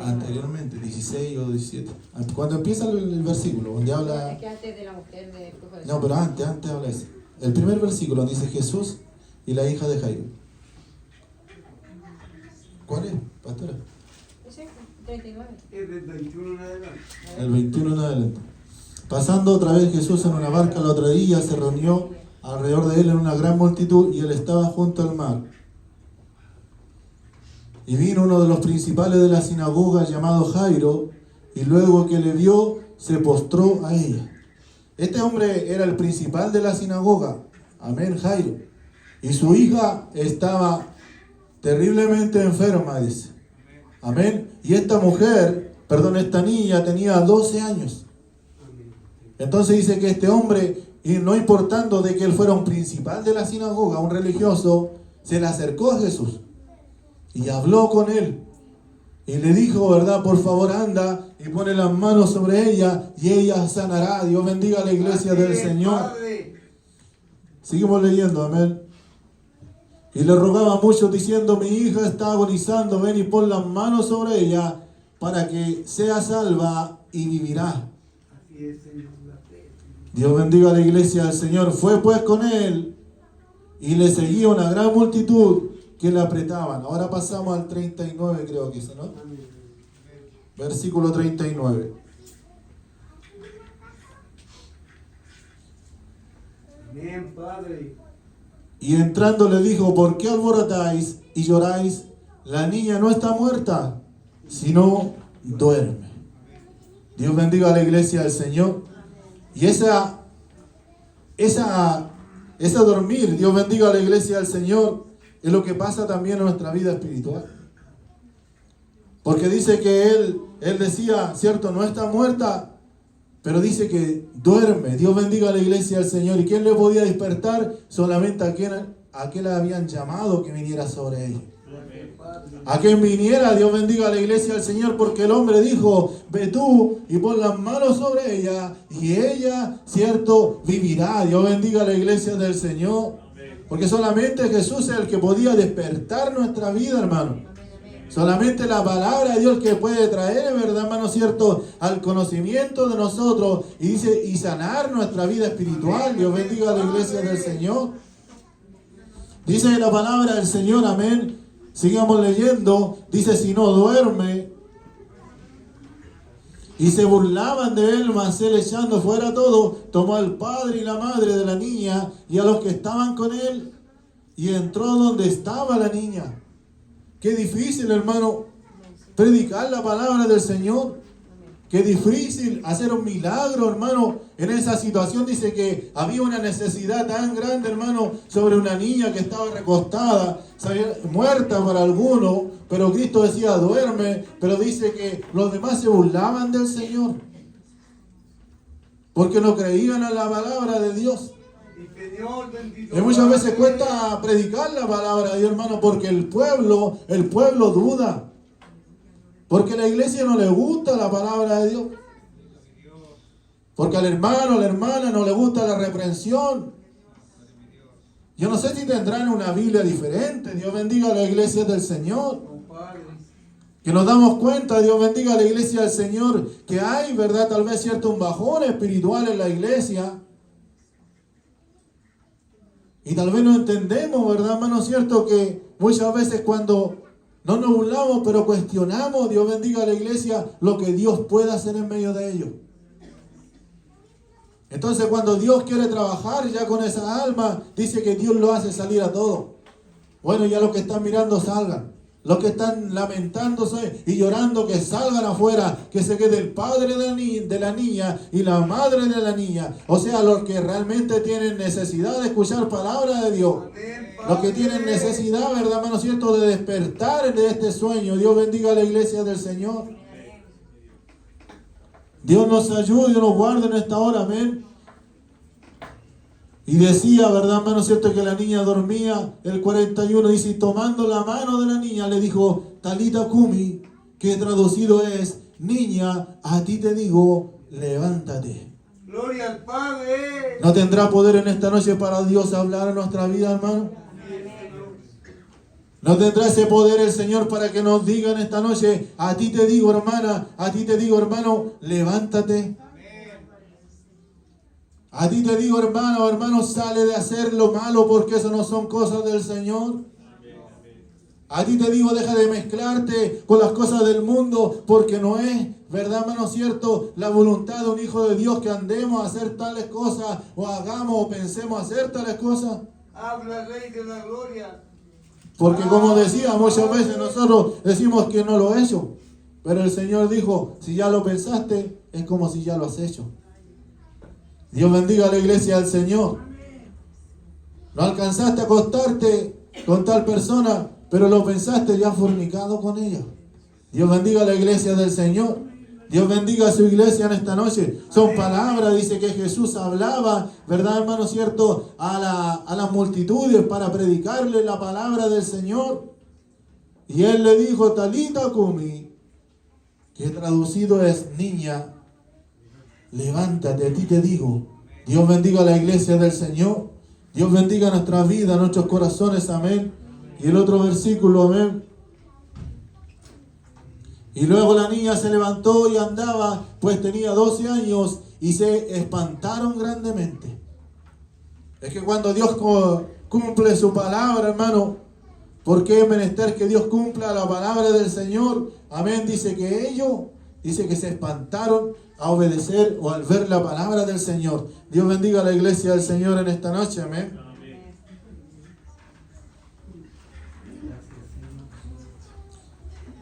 Anteriormente, 16 o 17. Cuando empieza el versículo, donde habla... Es que antes de la mujer de flujo de No, pero antes habla eso. El primer versículo dice Jesús y la hija de Jairo. ¿Cuál es, pastora? Ese, 39. Es del 21 en adelante. El 21 en adelante. Pasando otra vez Jesús en una barca la otra día, se reunió alrededor de él en una gran multitud y él estaba junto al mar. Y vino uno de los principales de la sinagoga llamado Jairo, y luego que le vio, se postró a ella. Este hombre era el principal de la sinagoga, amén, Jairo. Y su hija estaba terriblemente enferma, dice. Amén. Y esta niña tenía 12 años. Entonces dice que este hombre, y no importando de que él fuera un principal de la sinagoga, un religioso, se le acercó a Jesús y habló con él. Y le dijo, ¿verdad? Por favor, anda y pone las manos sobre ella y ella sanará. Dios bendiga a la iglesia del Señor. Seguimos leyendo, amén. Y le rogaba mucho diciendo, mi hija está agonizando, ven y pon las manos sobre ella para que sea salva y vivirá. Dios bendiga a la iglesia del Señor. Fue pues con él y le seguía una gran multitud que le apretaban. Ahora pasamos al 39, creo que es, ¿no? Versículo 39. Amén, Padre. Y entrando le dijo, ¿por qué alborotáis y lloráis? La niña no está muerta, sino duerme. Dios bendiga a la iglesia del Señor. Y esa dormir, Dios bendiga a la iglesia del Señor, es lo que pasa también en nuestra vida espiritual. Porque dice que él decía, cierto, no está muerta, pero dice que duerme. Dios bendiga a la iglesia del Señor. ¿Y quién le podía despertar? Solamente a quien habían llamado que viniera sobre ella. A quien viniera, Dios bendiga a la iglesia del Señor, porque el hombre dijo, ve tú y pon las manos sobre ella, y ella, cierto, vivirá. Dios bendiga a la iglesia del Señor, porque solamente Jesús es el que podía despertar nuestra vida, hermano. Solamente la palabra de Dios que puede traer, ¿verdad, hermano? Cierto, al conocimiento de nosotros, y dice, y sanar nuestra vida espiritual. Dios bendiga a la iglesia del Señor. Dice la palabra del Señor, amén. Sigamos leyendo, dice, si no duerme. Y se burlaban de él, mas él echando fuera todo, tomó al padre y la madre de la niña y a los que estaban con él, y entró donde estaba la niña. Qué difícil, hermano, predicar la palabra del Señor. Qué difícil hacer un milagro, hermano. En esa situación dice que había una necesidad tan grande, hermano, sobre una niña que estaba recostada, muerta para algunos, pero Cristo decía duerme, pero dice que los demás se burlaban del Señor, porque no creían a la palabra de Dios. Y muchas veces cuesta predicar la palabra de Dios, hermano, porque el pueblo duda. Porque a la iglesia no le gusta la palabra de Dios. Porque al hermano, a la hermana no le gusta la reprensión. Yo no sé si tendrán una Biblia diferente. Dios bendiga a la iglesia del Señor. Que nos damos cuenta, Dios bendiga a la iglesia del Señor, que hay, ¿verdad? Tal vez cierto un bajón espiritual en la iglesia. Y tal vez no entendemos, ¿verdad, hermano? Cierto que muchas veces cuando no nos burlamos, pero cuestionamos, Dios bendiga a la iglesia, lo que Dios puede hacer en medio de ellos. Entonces cuando Dios quiere trabajar ya con esa alma, dice que Dios lo hace salir a todos. Bueno, ya los que están mirando salgan. Los que están lamentándose y llorando, que salgan afuera, que se quede el padre de la niña y la madre de la niña. O sea, los que realmente tienen necesidad de escuchar palabra de Dios. Los que tienen necesidad, ¿verdad, hermano? Cierto, de despertar de este sueño. Dios bendiga a la iglesia del Señor. Dios nos ayude y nos guarde en esta hora, amén. Y decía, ¿verdad, hermano? Cierto que la niña dormía. El 41 dice, y tomando la mano de la niña le dijo, Talita Kumi, que traducido es, niña, a ti te digo, levántate. Gloria al Padre. ¿No tendrá poder en esta noche para Dios hablar en nuestra vida, hermano? ¿No tendrá ese poder el Señor para que nos diga en esta noche, a ti te digo, hermana, a ti te digo, hermano, levántate? A ti te digo, hermano, sale de hacer lo malo, porque eso no son cosas del Señor. A ti te digo, deja de mezclarte con las cosas del mundo, porque no es, ¿verdad, hermano? Cierto, la voluntad de un hijo de Dios que andemos a hacer tales cosas, o hagamos o pensemos hacer tales cosas. Habla, Rey de la Gloria. Porque como decía, muchas veces nosotros decimos que no lo he hecho, pero el Señor dijo, si ya lo pensaste, es como si ya lo has hecho. Dios bendiga a la iglesia del Señor. No alcanzaste a acostarte con tal persona, pero lo pensaste, ya has fornicado con ella. Dios bendiga a la iglesia del Señor. Dios bendiga a su iglesia en esta noche. Son palabras, dice que Jesús hablaba, ¿verdad, hermano? Cierto, a las multitudes para predicarle la palabra del Señor. Y él le dijo, Talita Kumi, que traducido es, niña, levántate, a ti te digo. Dios bendiga a la iglesia del Señor. Dios bendiga nuestra vida, nuestros corazones, amén. Y el otro versículo, amén. Y luego la niña se levantó y andaba, pues tenía 12 años, y se espantaron grandemente. Es que cuando Dios cumple su palabra, hermano, porque es menester que Dios cumpla la palabra del Señor, amén, dice que ellos, dice que se espantaron a obedecer o al ver la palabra del Señor. Dios bendiga a la iglesia del Señor en esta noche, amén.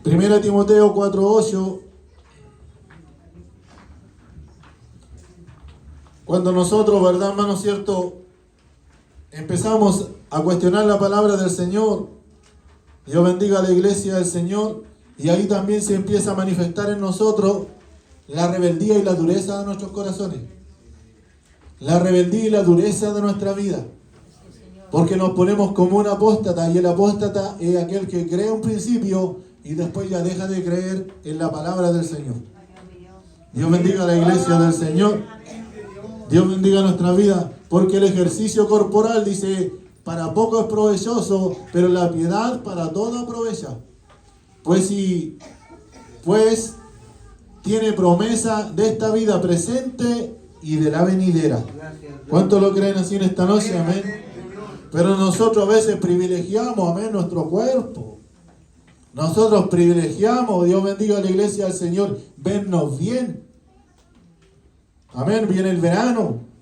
1 Timoteo 4:8. Cuando nosotros, ¿verdad, hermano, cierto? Empezamos a cuestionar la palabra del Señor. Dios bendiga a la iglesia del Señor. Y ahí también se empieza a manifestar en nosotros la rebeldía y la dureza de nuestros corazones. La rebeldía y la dureza de nuestra vida. Porque nos ponemos como un apóstata. Y el apóstata es aquel que cree un principio y después ya deja de creer en la palabra del Señor. Dios bendiga a la iglesia del Señor. Dios bendiga nuestra vida. Porque el ejercicio corporal, dice, para poco es provechoso, pero la piedad para todo aprovecha. Pues tiene promesa de esta vida presente y de la venidera. ¿Cuántos lo creen así en esta noche? Amén. Pero nosotros a veces privilegiamos, amén, nuestro cuerpo. Nosotros privilegiamos, Dios bendiga a la iglesia del Señor, vernos bien. Amén, viene el verano.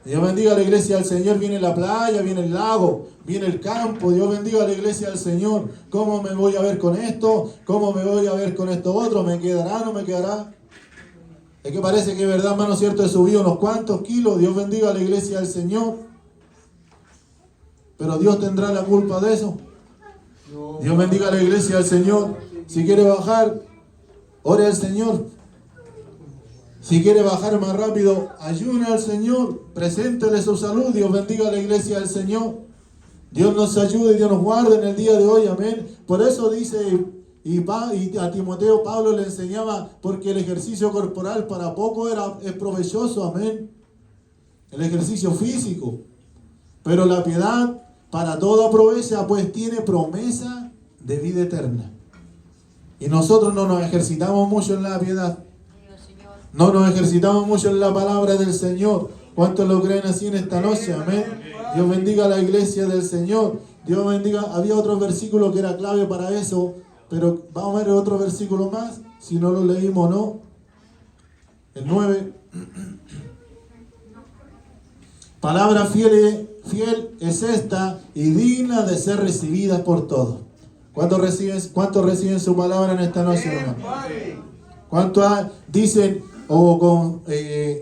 Dios bendiga a la iglesia del Señor, viene la playa, viene el lago, viene el campo. Dios bendiga a la iglesia del Señor. ¿Cómo me voy a ver con esto? ¿Cómo me voy a ver con esto otro? ¿Me quedará? ¿No me quedará? Es que parece que es verdad, hermano, cierto, he subido unos cuantos kilos. Dios bendiga a la iglesia del Señor. Pero Dios tendrá la culpa de eso. Dios bendiga a la iglesia del Señor. Si quiere bajar, ore al Señor. Si quiere bajar más rápido, ayune al Señor, preséntele su salud. Dios bendiga a la iglesia del Señor. Dios nos ayude y Dios nos guarde en el día de hoy, amén. Por eso dice, y a Timoteo Pablo le enseñaba, porque el ejercicio corporal para poco es provechoso, amén. El ejercicio físico. Pero la piedad para todo aprovecha, pues tiene promesa de vida eterna. Y nosotros no nos ejercitamos mucho en la piedad. No nos ejercitamos mucho en la palabra del Señor. ¿Cuántos lo creen así en esta noche? Amén. Dios bendiga a la iglesia del Señor. Dios bendiga. Había otro versículo que era clave para eso, pero vamos a ver otro versículo más, si no lo leímos, ¿no? El 9. Palabra fiel es esta y digna de ser recibida por todos. ¿Cuántos reciben su palabra en esta noche, hermano? ¿Cuántos dicen o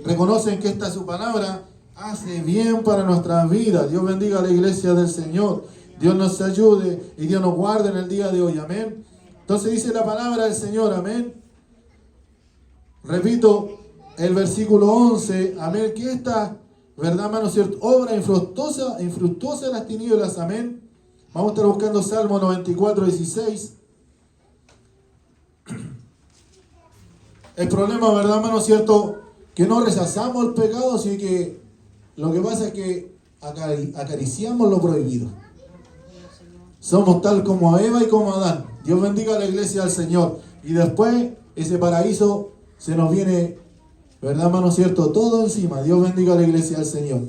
reconocen que esta su palabra hace bien para nuestras vidas? Dios bendiga a la iglesia del Señor. Dios nos ayude y Dios nos guarde en el día de hoy. Amén. Entonces dice la palabra del Señor. Amén. Repito el versículo 11. Amén. Que esta, ¿verdad, hermano? ¿Cierto? Obra infructuosa de las tinieblas. Amén. Vamos a estar buscando Salmo 94:16. El problema, ¿verdad, hermano? ¿Cierto? Que no rechazamos el pecado, sino que lo que pasa es que acariciamos lo prohibido. Somos tal como Eva y como Adán. Dios bendiga a la iglesia del Señor. Y después ese paraíso se nos viene, ¿verdad, hermano? ¿Cierto? Todo encima. Dios bendiga a la iglesia del Señor.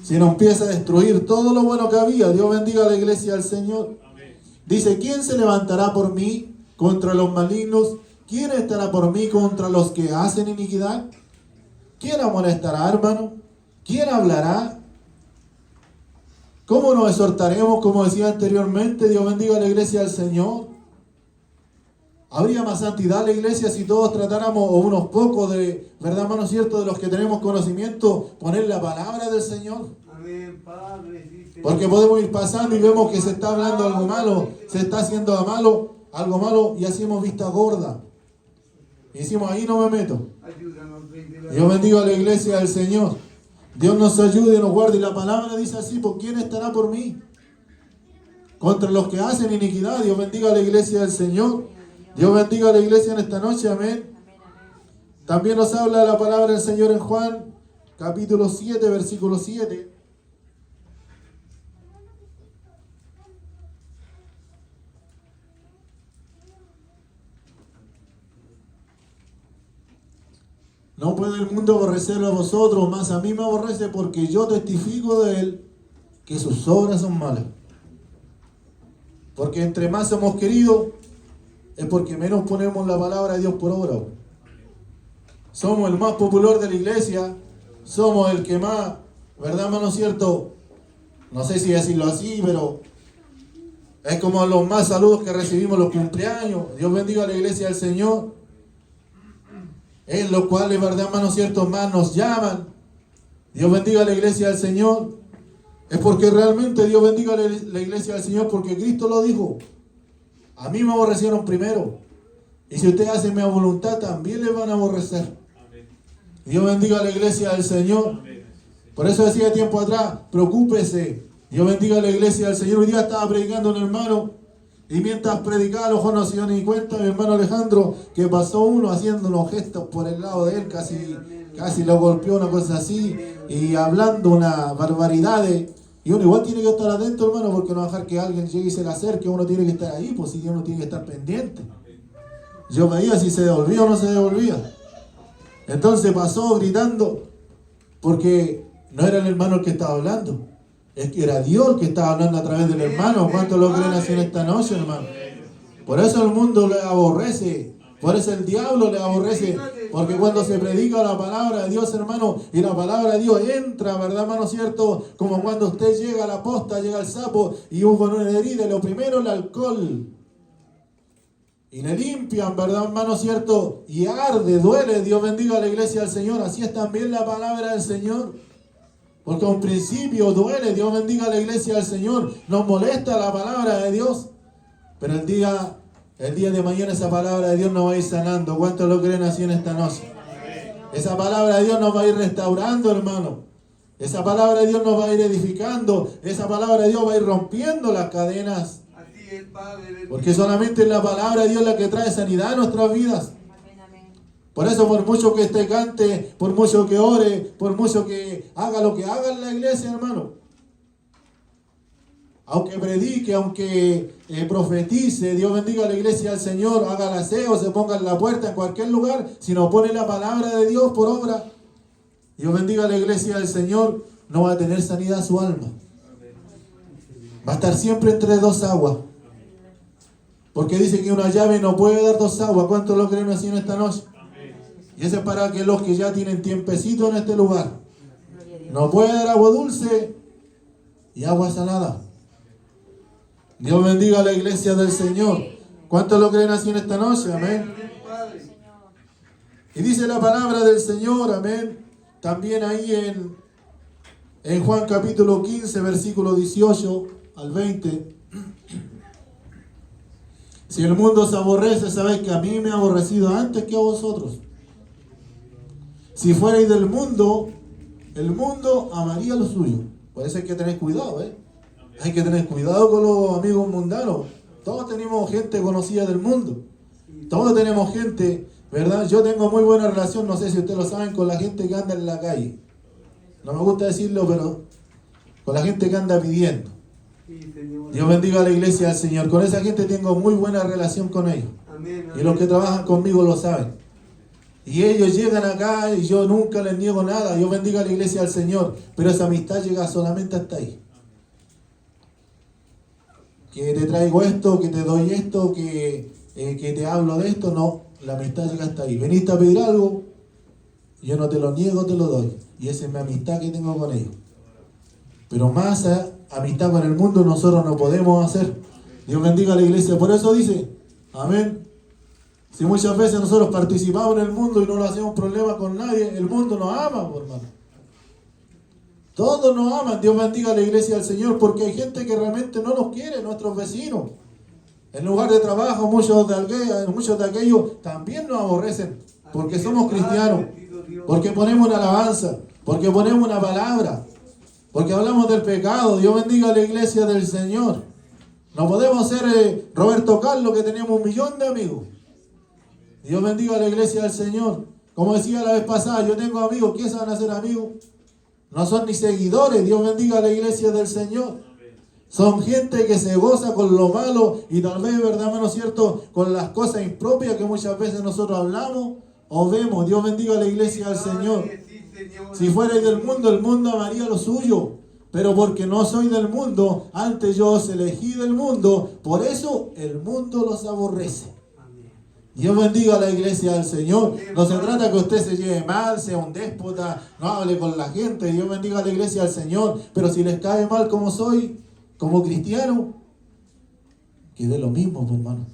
Se nos empieza a destruir todo lo bueno que había. Dios bendiga a la iglesia del Señor. Dice, ¿quién se levantará por mí contra los malignos? ¿Quién estará por mí contra los que hacen iniquidad? ¿Quién amonestará, hermano? ¿Quién hablará? ¿Cómo nos exhortaremos, como decía anteriormente? Dios bendiga a la iglesia del Señor. ¿Habría más santidad en la iglesia si todos tratáramos, o unos pocos de, ¿verdad, hermano, cierto? De los que tenemos conocimiento, poner la palabra del Señor? Amén, Padre. Porque podemos ir pasando y vemos que se está hablando algo malo, se está haciendo algo malo y hacemos vista gorda. Y decimos, ahí no me meto. Dios bendiga a la iglesia del Señor. Dios nos ayude y nos guarde. Y la palabra dice así, ¿por quién estará por mí? Contra los que hacen iniquidad. Dios bendiga a la iglesia del Señor. Dios bendiga a la iglesia en esta noche. Amén. También nos habla la palabra del Señor en Juan, capítulo 7, versículo 7. No puede el mundo aborrecerlo a vosotros, mas a mí me aborrece porque yo testifico de él que sus obras son malas. Porque entre más somos queridos, es porque menos ponemos la palabra de Dios por obra. Somos el más popular de la iglesia, somos el que más, ¿verdad, hermano, cierto? No sé si decirlo así, pero Es como los más saludos que recibimos los cumpleaños. Dios bendiga a la iglesia del Señor. En los cuales, verdad, hermanos, ciertos más nos llaman. Dios bendiga a la iglesia del Señor. Es porque realmente Dios bendiga a la iglesia del Señor, porque Cristo lo dijo. A mí me aborrecieron primero. Y si ustedes hacen mi voluntad, también les van a aborrecer. Dios bendiga a la iglesia del Señor. Por eso decía tiempo atrás, preocúpese. Dios bendiga a la iglesia del Señor. Hoy día estaba predicando un hermano. Y mientras predicaba, a lo mejor no se dio ni cuenta, mi hermano Alejandro, que pasó uno haciendo unos gestos por el lado de él, casi lo golpeó, una cosa así, y hablando una barbaridad. Y uno igual tiene que estar atento, hermano, porque no dejar que alguien llegue y se le acerque, uno tiene que estar ahí, pues si uno tiene que estar pendiente. Yo veía si se devolvía o no se devolvía. Entonces pasó gritando, porque no era el hermano el que estaba hablando. Es que era Dios el que estaba hablando a través del hermano. ¿Cuántos lo creen así en esta noche, hermano? Por eso el mundo le aborrece. Por eso el diablo le aborrece. Porque cuando se predica la palabra de Dios, hermano, y la palabra de Dios entra, ¿verdad, hermano? ¿Cierto? Como cuando usted llega a la posta, llega al sapo y hubo una herida. Y lo primero, el alcohol. Y le limpian, ¿verdad, hermano? ¿Cierto? Y arde, duele. Dios bendiga a la iglesia del Señor. Así es también la palabra del Señor. Porque a un principio duele, Dios bendiga a la iglesia del Señor, nos molesta la palabra de Dios, pero el día de mañana esa palabra de Dios nos va a ir sanando. ¿Cuántos lo creen así en esta noche? Esa palabra de Dios nos va a ir restaurando, hermano. Esa palabra de Dios nos va a ir edificando. Esa palabra de Dios va a ir rompiendo las cadenas. Porque solamente la palabra de Dios es la que trae sanidad a nuestras vidas. Por eso, por mucho que usted cante, por mucho que ore, por mucho que haga lo que haga en la iglesia, hermano. Aunque predique, aunque profetice, Dios bendiga a la iglesia del Señor, haga el aseo, se ponga en la puerta, en cualquier lugar, si no pone la palabra de Dios por obra, Dios bendiga a la iglesia del Señor, no va a tener sanidad su alma. Va a estar siempre entre dos aguas. Porque dice que una llave no puede dar dos aguas. ¿Cuántos lo creen así en esta noche? Y eso es para que los que ya tienen tiempecito en este lugar. No puede dar agua dulce y agua salada. Dios bendiga a la iglesia del Señor. ¿Cuántos lo creen así en esta noche? Amén. Y dice la palabra del Señor, amén. También ahí en Juan capítulo 15, versículo 18 al 20. Si el mundo se aborrece, sabéis que a mí me ha aborrecido antes que a vosotros. Si fuerais del mundo, el mundo amaría lo suyo. Por eso hay que tener cuidado, Hay que tener cuidado con los amigos mundanos. Todos tenemos gente conocida del mundo. Todos tenemos gente, ¿verdad? Yo tengo muy buena relación, no sé si ustedes lo saben, con la gente que anda en la calle. No me gusta decirlo, pero con la gente que anda pidiendo. Dios bendiga a la iglesia del Señor. Con esa gente tengo muy buena relación con ellos. Y los que trabajan conmigo lo saben. Y ellos llegan acá y yo nunca les niego nada. Dios bendiga a la iglesia del Señor. Pero esa amistad llega solamente hasta ahí. Que te traigo esto, que te doy esto, que te hablo de esto. No, la amistad llega hasta ahí. Veniste a pedir algo, yo no te lo niego, te lo doy. Y esa es mi amistad que tengo con ellos. Pero más amistad con el mundo nosotros no podemos hacer. Dios bendiga a la iglesia. Por eso dice, amén. Si muchas veces nosotros participamos en el mundo y no lo hacemos problema con nadie, el mundo nos ama, hermano. Todos nos aman. Dios bendiga a la iglesia del Señor, porque hay gente que realmente no nos quiere, nuestros vecinos. En lugar de trabajo, muchos de aquellos también nos aborrecen, porque somos cristianos, porque ponemos una alabanza, porque ponemos una palabra, porque hablamos del pecado. Dios bendiga a la iglesia del Señor. No podemos ser Roberto Carlos, que teníamos 1.000.000 de amigos. Dios bendiga a la iglesia del Señor. Como decía la vez pasada, yo tengo amigos. ¿Quiénes van a ser amigos? No son ni seguidores. Dios bendiga a la iglesia del Señor. Son gente que se goza con lo malo y tal vez, ¿verdad, hermano, cierto? Con las cosas impropias que muchas veces nosotros hablamos o vemos. Dios bendiga a la iglesia del Señor. Si fuerais del mundo, el mundo amaría lo suyo. Pero porque no soy del mundo, antes yo os elegí del mundo, por eso el mundo los aborrece. Dios bendiga a la iglesia del Señor. No se trata que usted se lleve mal, sea un déspota, no hable con la gente. Dios bendiga a la iglesia del Señor. Pero si les cae mal como soy, como cristiano, que dé lo mismo, pues, hermano.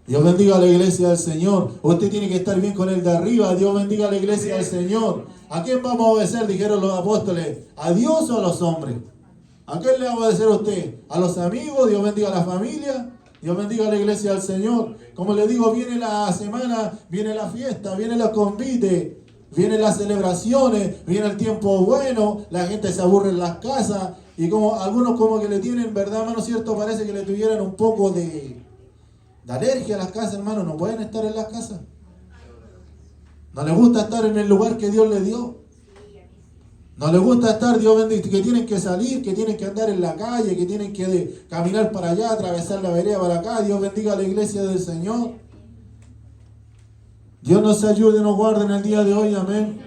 Dios bendiga a la iglesia del Señor. Usted tiene que estar bien con el de arriba. Dios bendiga a la iglesia del Señor. ¿A quién vamos a obedecer? Dijeron los apóstoles. ¿A Dios o a los hombres? ¿A quién le va a obedecer usted? ¿A los amigos? Dios bendiga a la familia. Dios bendiga a la iglesia del Señor. Como le digo, viene la semana, viene la fiesta, viene los convites, vienen las celebraciones, viene el tiempo bueno, la gente se aburre en las casas y como algunos como que le tienen, ¿verdad, hermano? Cierto, parece que le tuvieran un poco de alergia a las casas, hermano. No pueden estar en las casas. No les gusta estar en el lugar que Dios les dio. No les gusta estar, Dios bendiga, que tienen que salir, que tienen que andar en la calle, que tienen que caminar para allá, atravesar la vereda para acá. Dios bendiga a la iglesia del Señor. Dios nos ayude y nos guarde en el día de hoy, amén.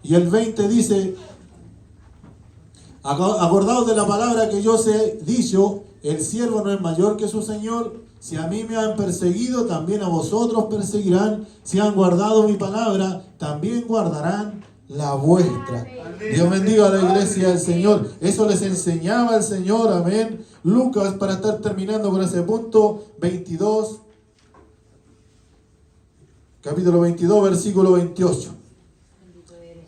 Y el 20 dice, acordaos de la palabra que yo os he dicho, el siervo no es mayor que su Señor. Si a mí me han perseguido, también a vosotros perseguirán. Si han guardado mi palabra, también guardarán la vuestra. Dios bendiga a la iglesia del Señor. Eso les enseñaba el Señor, amén. Lucas, para estar terminando con ese punto, 22, capítulo 22, versículo 28.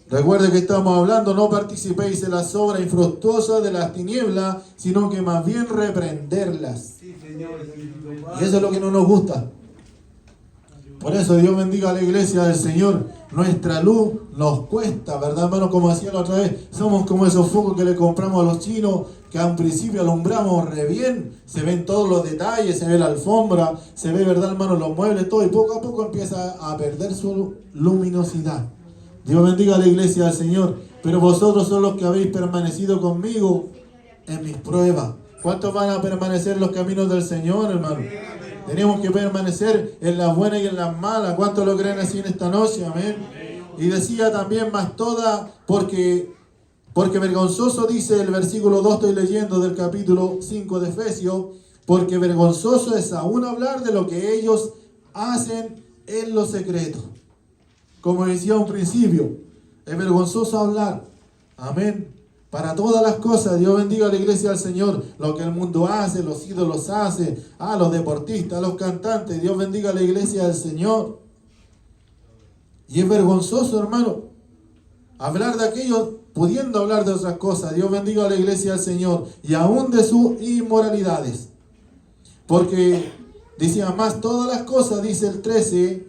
Recuerde que estamos hablando, no participéis en las obras infructuosas de las tinieblas, sino que más bien reprenderlas. Y eso es lo que no nos gusta. Por eso Dios bendiga a la iglesia del Señor. Nuestra luz nos cuesta, ¿verdad, hermano? Como decía la otra vez, somos como esos focos que le compramos a los chinos, que a un principio alumbramos re bien, se ven todos los detalles, se ve la alfombra, se ve, ¿verdad, hermano? Los muebles, todo, y poco a poco empieza a perder su luminosidad. Dios bendiga a la iglesia del Señor. Pero vosotros sois los que habéis permanecido conmigo en mis pruebas. ¿Cuántos van a permanecer en los caminos del Señor, hermano? Tenemos que permanecer en las buenas y en las malas. ¿Cuántos lo creen así en esta noche? Amén. Y decía también más toda, porque vergonzoso, dice el versículo 2, estoy leyendo del capítulo 5 de Efesios, porque vergonzoso es aún hablar de lo que ellos hacen en lo secreto. Como decía un principio, es vergonzoso hablar. Amén. Para todas las cosas, Dios bendiga a la iglesia del Señor. Lo que el mundo hace, los ídolos hacen, los deportistas, los cantantes. Dios bendiga a la iglesia del Señor. Y es vergonzoso, hermano, hablar de aquello pudiendo hablar de otras cosas. Dios bendiga a la iglesia del Señor. Y aún de sus inmoralidades. Porque decía, más todas las cosas, dice el 13,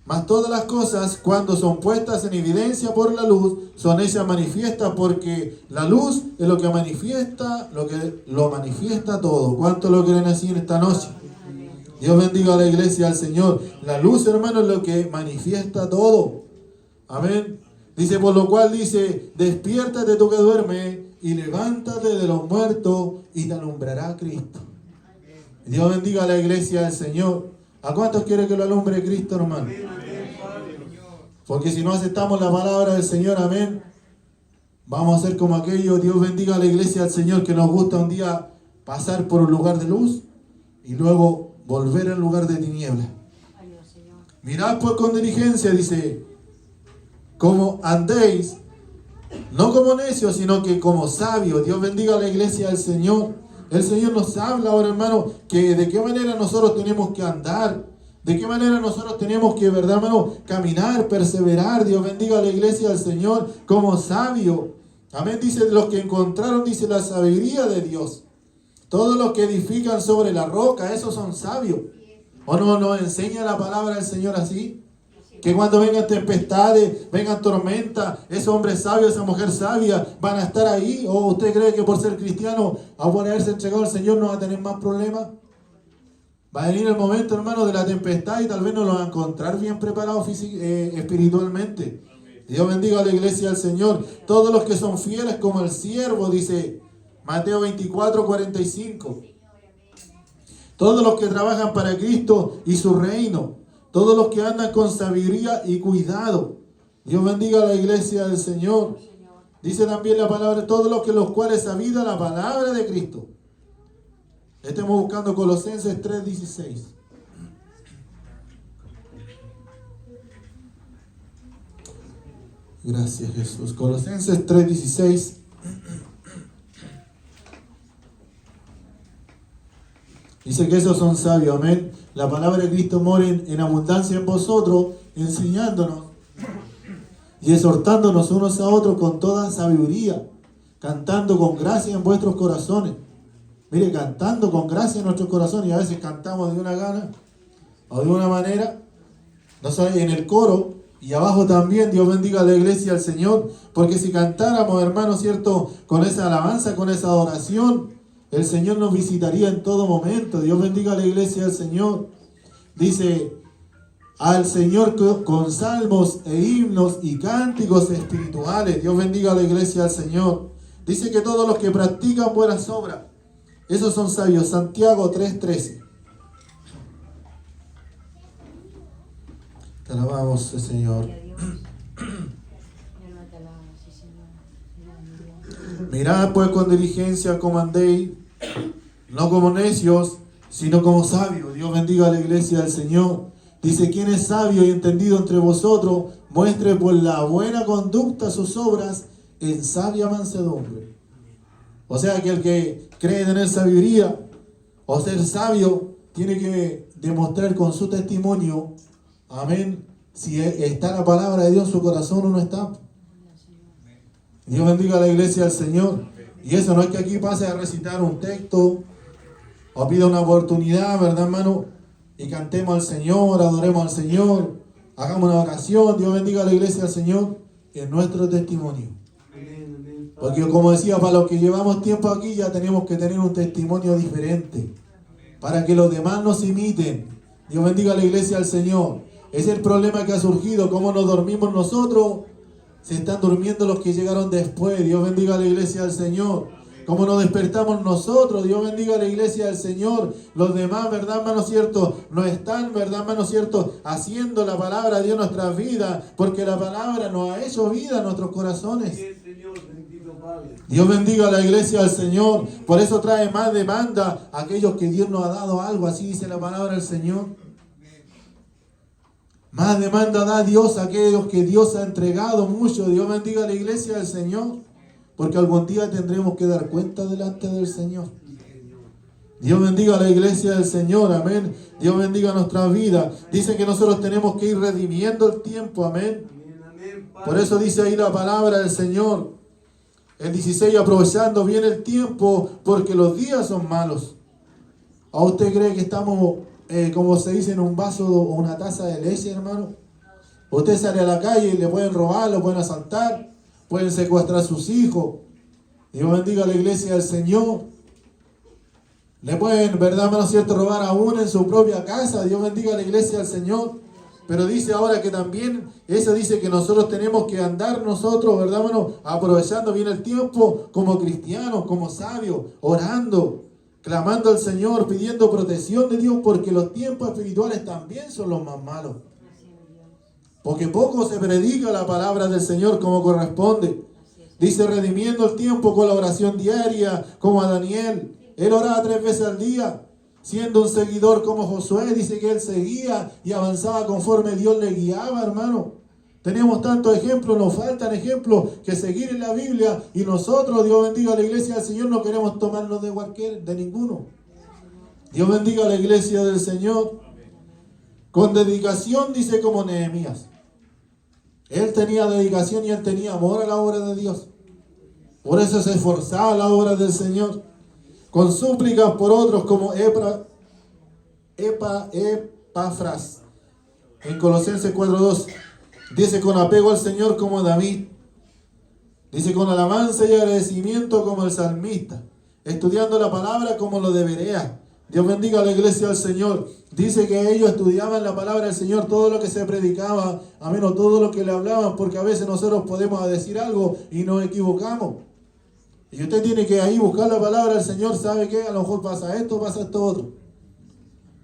mas todas las cosas, cuando son puestas en evidencia por la luz, son hechas manifiestas, porque la luz es lo que manifiesta, lo manifiesta todo. ¿Cuántos lo creen así en esta noche? Dios bendiga a la iglesia del Señor. La luz, hermano, es lo que manifiesta todo. Amén. Dice, por lo cual dice, despiértate tú que duermes y levántate de los muertos y te alumbrará Cristo. Dios bendiga a la iglesia del Señor. ¿A cuántos quiere que lo alumbre Cristo, hermano? Porque si no aceptamos la palabra del Señor, amén, vamos a ser como aquello. Dios bendiga a la iglesia del Señor, que nos gusta un día pasar por un lugar de luz y luego volver al lugar de tinieblas. Mirad pues con diligencia, dice, como andéis, no como necios, sino que como sabios. Dios bendiga a la iglesia del Señor. El Señor nos habla ahora, hermano, que de qué manera nosotros tenemos que andar, de qué manera nosotros tenemos que, ¿verdad, hermano?, caminar, perseverar. Dios bendiga a la iglesia del Señor como sabio. Amén, dice, los que encontraron, dice, la sabiduría de Dios. Todos los que edifican sobre la roca, esos son sabios. ¿O no nos enseña la palabra del Señor así? Que cuando vengan tempestades, vengan tormentas, ese hombre sabio, esa mujer sabia van a estar ahí. ¿O usted cree que por ser cristiano, a por haberse entregado al Señor, no va a tener más problemas? Va a venir el momento, hermano, de la tempestad y tal vez no lo va a encontrar bien preparado espiritualmente. Dios bendiga a la iglesia del Señor. Todos los que son fieles como el siervo, dice Mateo 24, 45. Todos los que trabajan para Cristo y su reino. Todos los que andan con sabiduría y cuidado. Dios bendiga a la iglesia del Señor. Dice también la palabra, todos los cuales sabido la palabra de Cristo. Estemos buscando Colosenses 3:16. Gracias, Jesús. Colosenses 3:16. Dice que esos son sabios, amén. La palabra de Cristo mora en abundancia en vosotros, enseñándonos y exhortándonos unos a otros con toda sabiduría, cantando con gracia en vuestros corazones. Mire, cantando con gracia en nuestros corazones, y a veces cantamos de una gana o de una manera, no sé, en el coro y abajo también. Dios bendiga a la iglesia del Señor, porque si cantáramos, hermanos, cierto, con esa alabanza, con esa adoración, el Señor nos visitaría en todo momento. Dios bendiga a la iglesia del Señor. Dice, al Señor con salmos e himnos y cánticos espirituales. Dios bendiga a la iglesia del Señor. Dice que todos los que practican buenas obras, esos son sabios. Santiago 3:13. Te alabamos, Señor. Mirad pues con diligencia cómo andéis, no como necios, sino como sabios. Dios bendiga a la iglesia del Señor. Dice, quien es sabio y entendido entre vosotros, muestre por la buena conducta sus obras en sabia mansedumbre. O sea que el que cree tener sabiduría o ser sabio, tiene que demostrar con su testimonio, amén, si está la palabra de Dios en su corazón o no está. Dios bendiga a la iglesia del Señor. Y eso no es que aquí pase a recitar un texto o pida una oportunidad, ¿verdad, hermano? Y cantemos al Señor, adoremos al Señor, hagamos una oración. Dios bendiga a la iglesia del Señor en nuestro testimonio. Porque como decía, para los que llevamos tiempo aquí ya tenemos que tener un testimonio diferente, para que los demás nos imiten. Dios bendiga a la iglesia del Señor. Ese es el problema que ha surgido. ¿Cómo nos dormimos nosotros? Se están durmiendo los que llegaron después. Dios bendiga a la iglesia del Señor. ¿Cómo nos despertamos nosotros? Dios bendiga a la iglesia del Señor. Los demás, ¿verdad, hermano cierto? No están, ¿verdad, hermano cierto? Haciendo la palabra de Dios en nuestras vidas, porque la palabra nos ha hecho vida en nuestros corazones. Dios bendiga a la iglesia del Señor. Por eso trae más demanda a aquellos que Dios nos ha dado algo. Así dice la palabra del Señor. Más demanda da Dios a aquellos que Dios ha entregado mucho. Dios bendiga a la iglesia del Señor. Porque algún día tendremos que dar cuenta delante del Señor. Dios bendiga a la iglesia del Señor, amén. Dios bendiga nuestra vida. Dice que nosotros tenemos que ir redimiendo el tiempo, amén. Por eso dice ahí la palabra del Señor. El 16, aprovechando bien el tiempo, porque los días son malos. ¿A usted cree que estamos, como se dice, en un vaso o una taza de leche, hermano? Usted sale a la calle y le pueden robar, lo pueden asaltar, pueden secuestrar a sus hijos. Dios bendiga a la iglesia del Señor. Le pueden, ¿verdad, hermano cierto?, robar aún en su propia casa. Dios bendiga a la iglesia del Señor. Pero dice ahora que también, eso dice que nosotros tenemos que andar nosotros, ¿verdad, hermano?, aprovechando bien el tiempo como cristianos, como sabios, orando, clamando al Señor, pidiendo protección de Dios, porque los tiempos espirituales también son los más malos. Porque poco se predica la palabra del Señor como corresponde. Dice, redimiendo el tiempo con la oración diaria, como a Daniel. Él oraba 3 veces al día. Siendo un seguidor como Josué, dice que él seguía y avanzaba conforme Dios le guiaba, hermano. Tenemos tantos ejemplos, nos faltan ejemplos que seguir en la Biblia, y nosotros, Dios bendiga a la iglesia del Señor, no queremos tomarnos de ninguno. Dios bendiga a la iglesia del Señor. Con dedicación, dice, como Nehemías. Él tenía dedicación y él tenía amor a la obra de Dios. Por eso se esforzaba la obra del Señor. Con súplicas por otros, como Epafras. En Colosenses 4:2. Dice, con apego al Señor como David. Dice, con alabanza y agradecimiento como el salmista. Estudiando la palabra como lo de Berea. Dios bendiga a la iglesia del Señor. Dice que ellos estudiaban la palabra del Señor, todo lo que se predicaba, amén, o todo lo que le hablaban, porque a veces nosotros podemos decir algo y nos equivocamos. Y usted tiene que ahí buscar la palabra del Señor. ¿Sabe qué? A lo mejor pasa esto otro.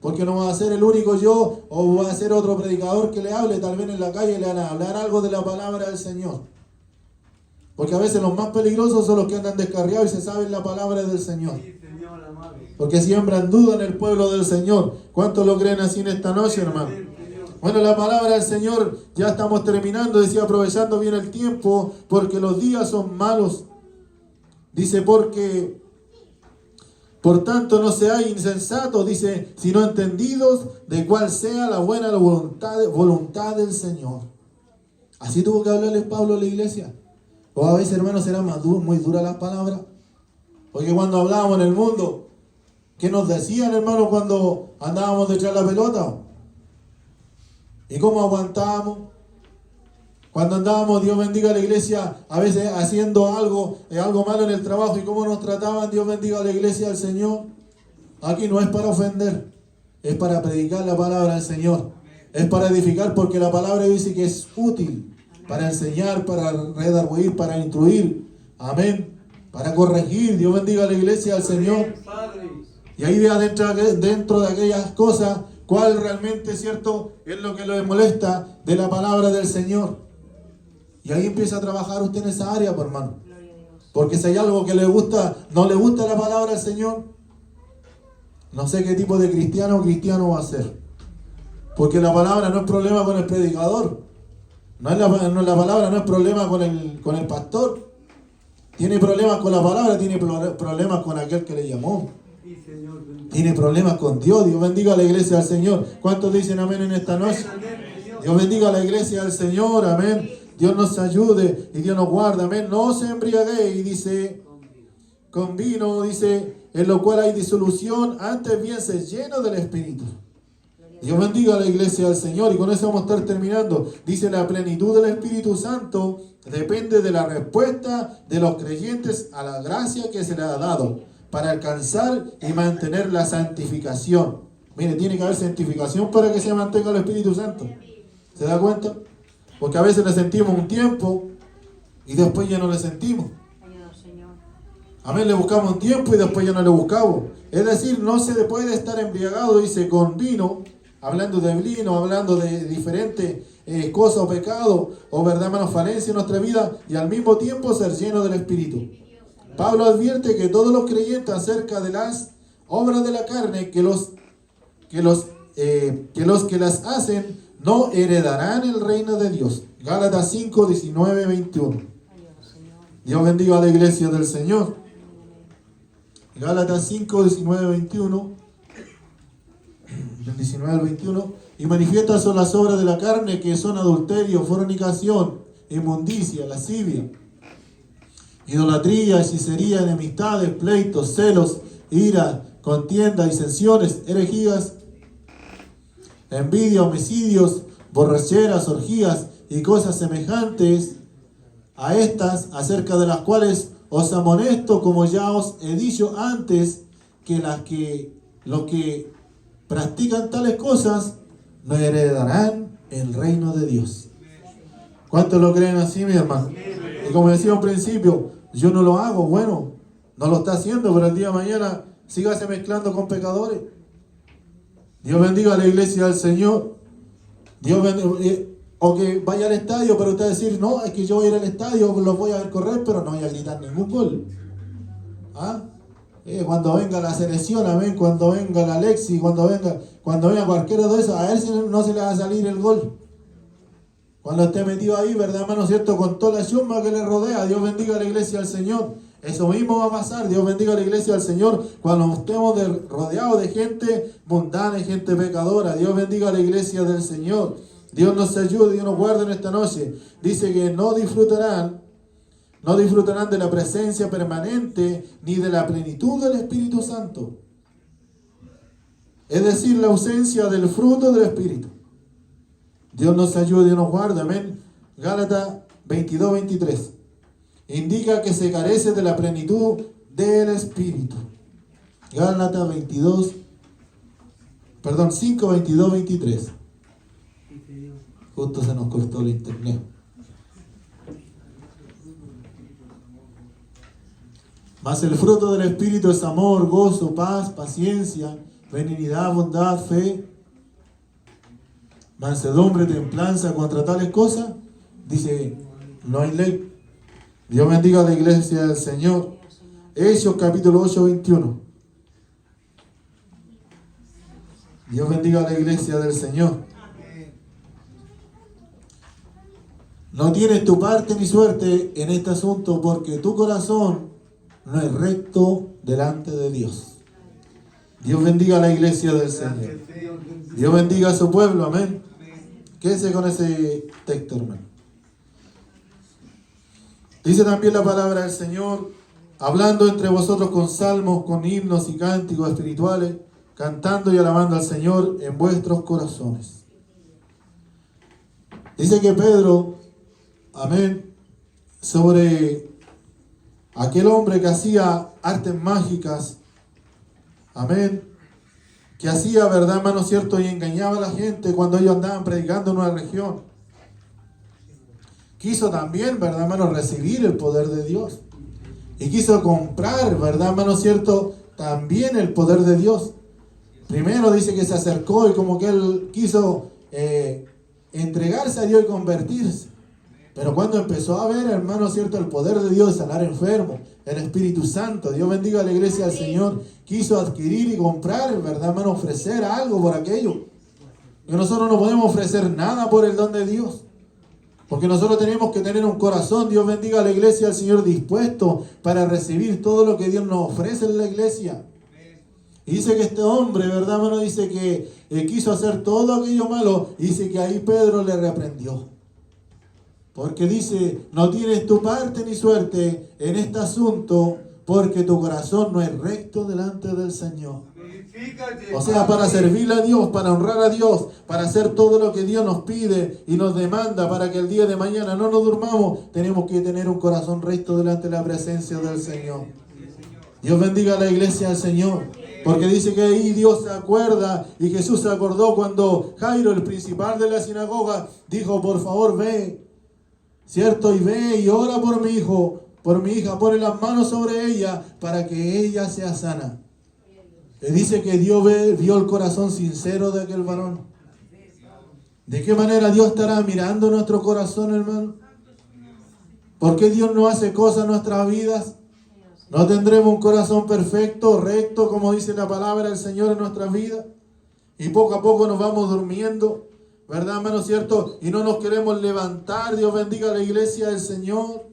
Porque no va a ser el único yo, o va a ser otro predicador que le hable, tal vez en la calle le van a hablar algo de la palabra del Señor. Porque a veces los más peligrosos son los que andan descarriados y se saben la palabra del Señor. Porque siembran duda en el pueblo del Señor. ¿Cuántos lo creen así en esta noche, hermano? Bueno, la palabra del Señor, ya estamos terminando, decía, aprovechando bien el tiempo, porque los días son malos. Dice, porque Por tanto, no seáis insensatos, dice, sino entendidos de cuál sea la buena voluntad del Señor. Así tuvo que hablarles Pablo a la iglesia. O a veces, hermanos, serán muy duras las palabras. Porque cuando hablábamos en el mundo, ¿qué nos decían, hermanos, cuando andábamos detrás de la pelota? ¿Y cómo aguantábamos? Cuando andábamos, Dios bendiga a la iglesia, a veces haciendo algo malo en el trabajo, y cómo nos trataban, Dios bendiga a la iglesia del Señor. Aquí no es para ofender, es para predicar la palabra del Señor. Es para edificar, porque la palabra dice que es útil para enseñar, para redarguir, para instruir. Amén. Para corregir. Dios bendiga a la iglesia del Señor. Y ahí vea dentro de aquellas cosas, cuál realmente, ¿cierto?, es lo que le molesta de la palabra del Señor. Y ahí empieza a trabajar usted en esa área, por hermano. Porque si hay algo que le gusta, no le gusta la palabra del Señor, no sé qué tipo de cristiano va a ser. Porque la palabra no es problema con el predicador. La palabra no es problema con el pastor. Tiene problemas con la palabra, tiene problemas con aquel que le llamó. Tiene problemas con Dios. Dios bendiga a la iglesia del Señor. ¿Cuántos dicen amén en esta noche? Dios bendiga a la iglesia del Señor, amén. Dios nos ayude y Dios nos guarde, amén. No se embriaguéis, dice, con vino, dice, en lo cual hay disolución, antes bien se lleno del Espíritu. Dios bendiga a la iglesia del Señor. Y con eso vamos a estar terminando. Dice, la plenitud del Espíritu Santo depende de la respuesta de los creyentes a la gracia que se les ha dado para alcanzar y mantener la santificación. Mire, tiene que haber santificación para que se mantenga el Espíritu Santo. ¿Se da cuenta? Porque a veces le sentimos un tiempo y después ya no le sentimos. Amén, le buscamos un tiempo y después ya no le buscamos. Es decir, no se puede estar embriagado, dice, con vino, hablando de vino, hablando de diferentes cosas o pecados, o verdad, hermanos, falencia en nuestra vida, y al mismo tiempo ser lleno del Espíritu. Pablo advierte que todos los creyentes acerca de las obras de la carne, que los que las hacen, no heredarán el reino de Dios. Gálatas 5, 19, 21. Dios bendiga a la iglesia del Señor. Gálatas 5, 19, 21. Del 19 al 21. Y manifiestas son las obras de la carne, que son adulterio, fornicación, inmundicia, lascivia, idolatría, hechicería, enemistades, pleitos, celos, ira, contienda, disensiones, herejías, envidia, homicidios, borracheras, orgías y cosas semejantes a estas, acerca de las cuales os amonesto, como ya os he dicho antes, que los que practican tales cosas no heredarán el reino de Dios. ¿Cuántos lo creen así, mi hermano? Y como decía al principio, yo no lo hago, bueno, no lo está haciendo, pero el día de mañana sígase mezclando con pecadores. Dios bendiga a la iglesia del Señor. Dios bendiga, o que vaya al estadio, pero usted va a decir, no, es que yo voy a ir al estadio, los voy a ver correr, pero no voy a gritar ningún gol. ¿Ah? Cuando venga la selección, amén, cuando venga la Alexi, cuando venga cualquiera de esos, a ver si no se le va a salir el gol. Cuando esté metido ahí, ¿verdad, hermano? ¿Cierto? Con toda la chumba que le rodea. Dios bendiga a la iglesia del Señor. Eso mismo va a pasar. Dios bendiga a la iglesia del Señor cuando estemos rodeados de gente mundana y gente pecadora. Dios bendiga a la iglesia del Señor. Dios nos ayude, Dios nos guarde en esta noche. Dice que no disfrutarán de la presencia permanente ni de la plenitud del Espíritu Santo. Es decir, la ausencia del fruto del Espíritu. Dios nos ayude, Dios nos guarde, amén. Gálatas 22, 23. Indica que se carece de la plenitud del Espíritu. Gálatas 5, 22, 23. Justo se nos cortó el internet. Mas el fruto del Espíritu es amor, gozo, paz, paciencia, benignidad, bondad, fe, mansedumbre, templanza. Contra tales cosas, dice, no hay ley. Dios bendiga a la iglesia del Señor. Hechos capítulo 8, 21. Dios bendiga a la iglesia del Señor. No tienes tu parte ni suerte en este asunto, porque tu corazón no es recto delante de Dios. Dios bendiga a la iglesia del Señor. Dios bendiga a su pueblo, amén. Quédese con ese texto, hermano. Dice también la palabra del Señor, hablando entre vosotros con salmos, con himnos y cánticos espirituales, cantando y alabando al Señor en vuestros corazones. Dice que Pedro, amén, sobre aquel hombre que hacía artes mágicas, amén, que hacía, verdad, hermano, cierto, y engañaba a la gente cuando ellos andaban predicando en una región. Quiso también, verdad, hermano, recibir el poder de Dios. Y quiso comprar, verdad, hermano, cierto, también el poder de Dios. Primero dice que se acercó y como que él quiso entregarse a Dios y convertirse. Pero cuando empezó a ver, hermano, cierto, el poder de Dios de sanar enfermos, el Espíritu Santo, Dios bendiga a la iglesia del Señor, quiso adquirir y comprar, verdad, hermano, ofrecer algo por aquello. Y nosotros no podemos ofrecer nada por el don de Dios. Porque nosotros tenemos que tener un corazón, Dios bendiga a la iglesia del Señor, dispuesto para recibir todo lo que Dios nos ofrece en la iglesia. Y dice que este hombre, verdad, hermano, dice que quiso hacer todo aquello malo. Y dice que ahí Pedro le reprendió. Porque dice, no tienes tu parte ni suerte en este asunto, porque tu corazón no es recto delante del Señor. O sea, para servirle a Dios, para honrar a Dios, para hacer todo lo que Dios nos pide y nos demanda, para que el día de mañana no nos durmamos, tenemos que tener un corazón recto delante de la presencia del Señor. Dios bendiga a la iglesia del Señor. Porque dice que ahí Dios se acuerda, y Jesús se acordó cuando Jairo, el principal de la sinagoga, dijo, por favor ve, ¿cierto? Y ve y ora por mi hijo, por mi hija, pone las manos sobre ella para que ella sea sana. Y dice que Dios vio el corazón sincero de aquel varón. ¿De qué manera Dios estará mirando nuestro corazón, hermano? ¿Por qué Dios no hace cosas en nuestras vidas? ¿No tendremos un corazón perfecto, recto, como dice la palabra del Señor en nuestras vidas? Y poco a poco nos vamos durmiendo, ¿verdad, hermano, cierto? Y no nos queremos levantar. Dios bendiga a la iglesia del Señor.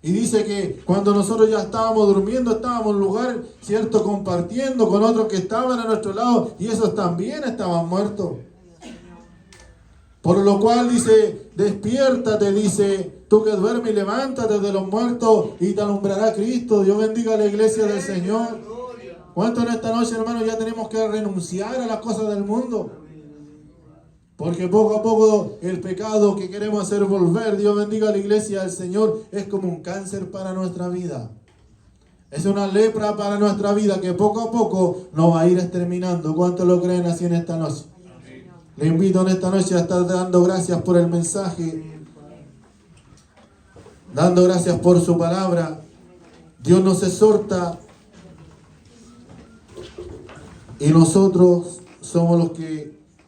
Y dice que cuando nosotros ya estábamos durmiendo, estábamos en un lugar, ¿cierto?, compartiendo con otros que estaban a nuestro lado, y esos también estaban muertos. Por lo cual dice, despiértate, dice, tú que duermes, levántate de los muertos y te alumbrará Cristo. Dios bendiga a la iglesia del Señor. ¿Cuánto en esta noche, hermano, ya tenemos que renunciar a las cosas del mundo? Porque poco a poco el pecado que queremos hacer volver, Dios bendiga a la iglesia del Señor, es como un cáncer para nuestra vida. Es una lepra para nuestra vida que poco a poco nos va a ir exterminando. ¿Cuántos lo creen así en esta noche? Le invito en esta noche a estar dando gracias por el mensaje, dando gracias por su palabra. Dios nos exhorta y nosotros somos los que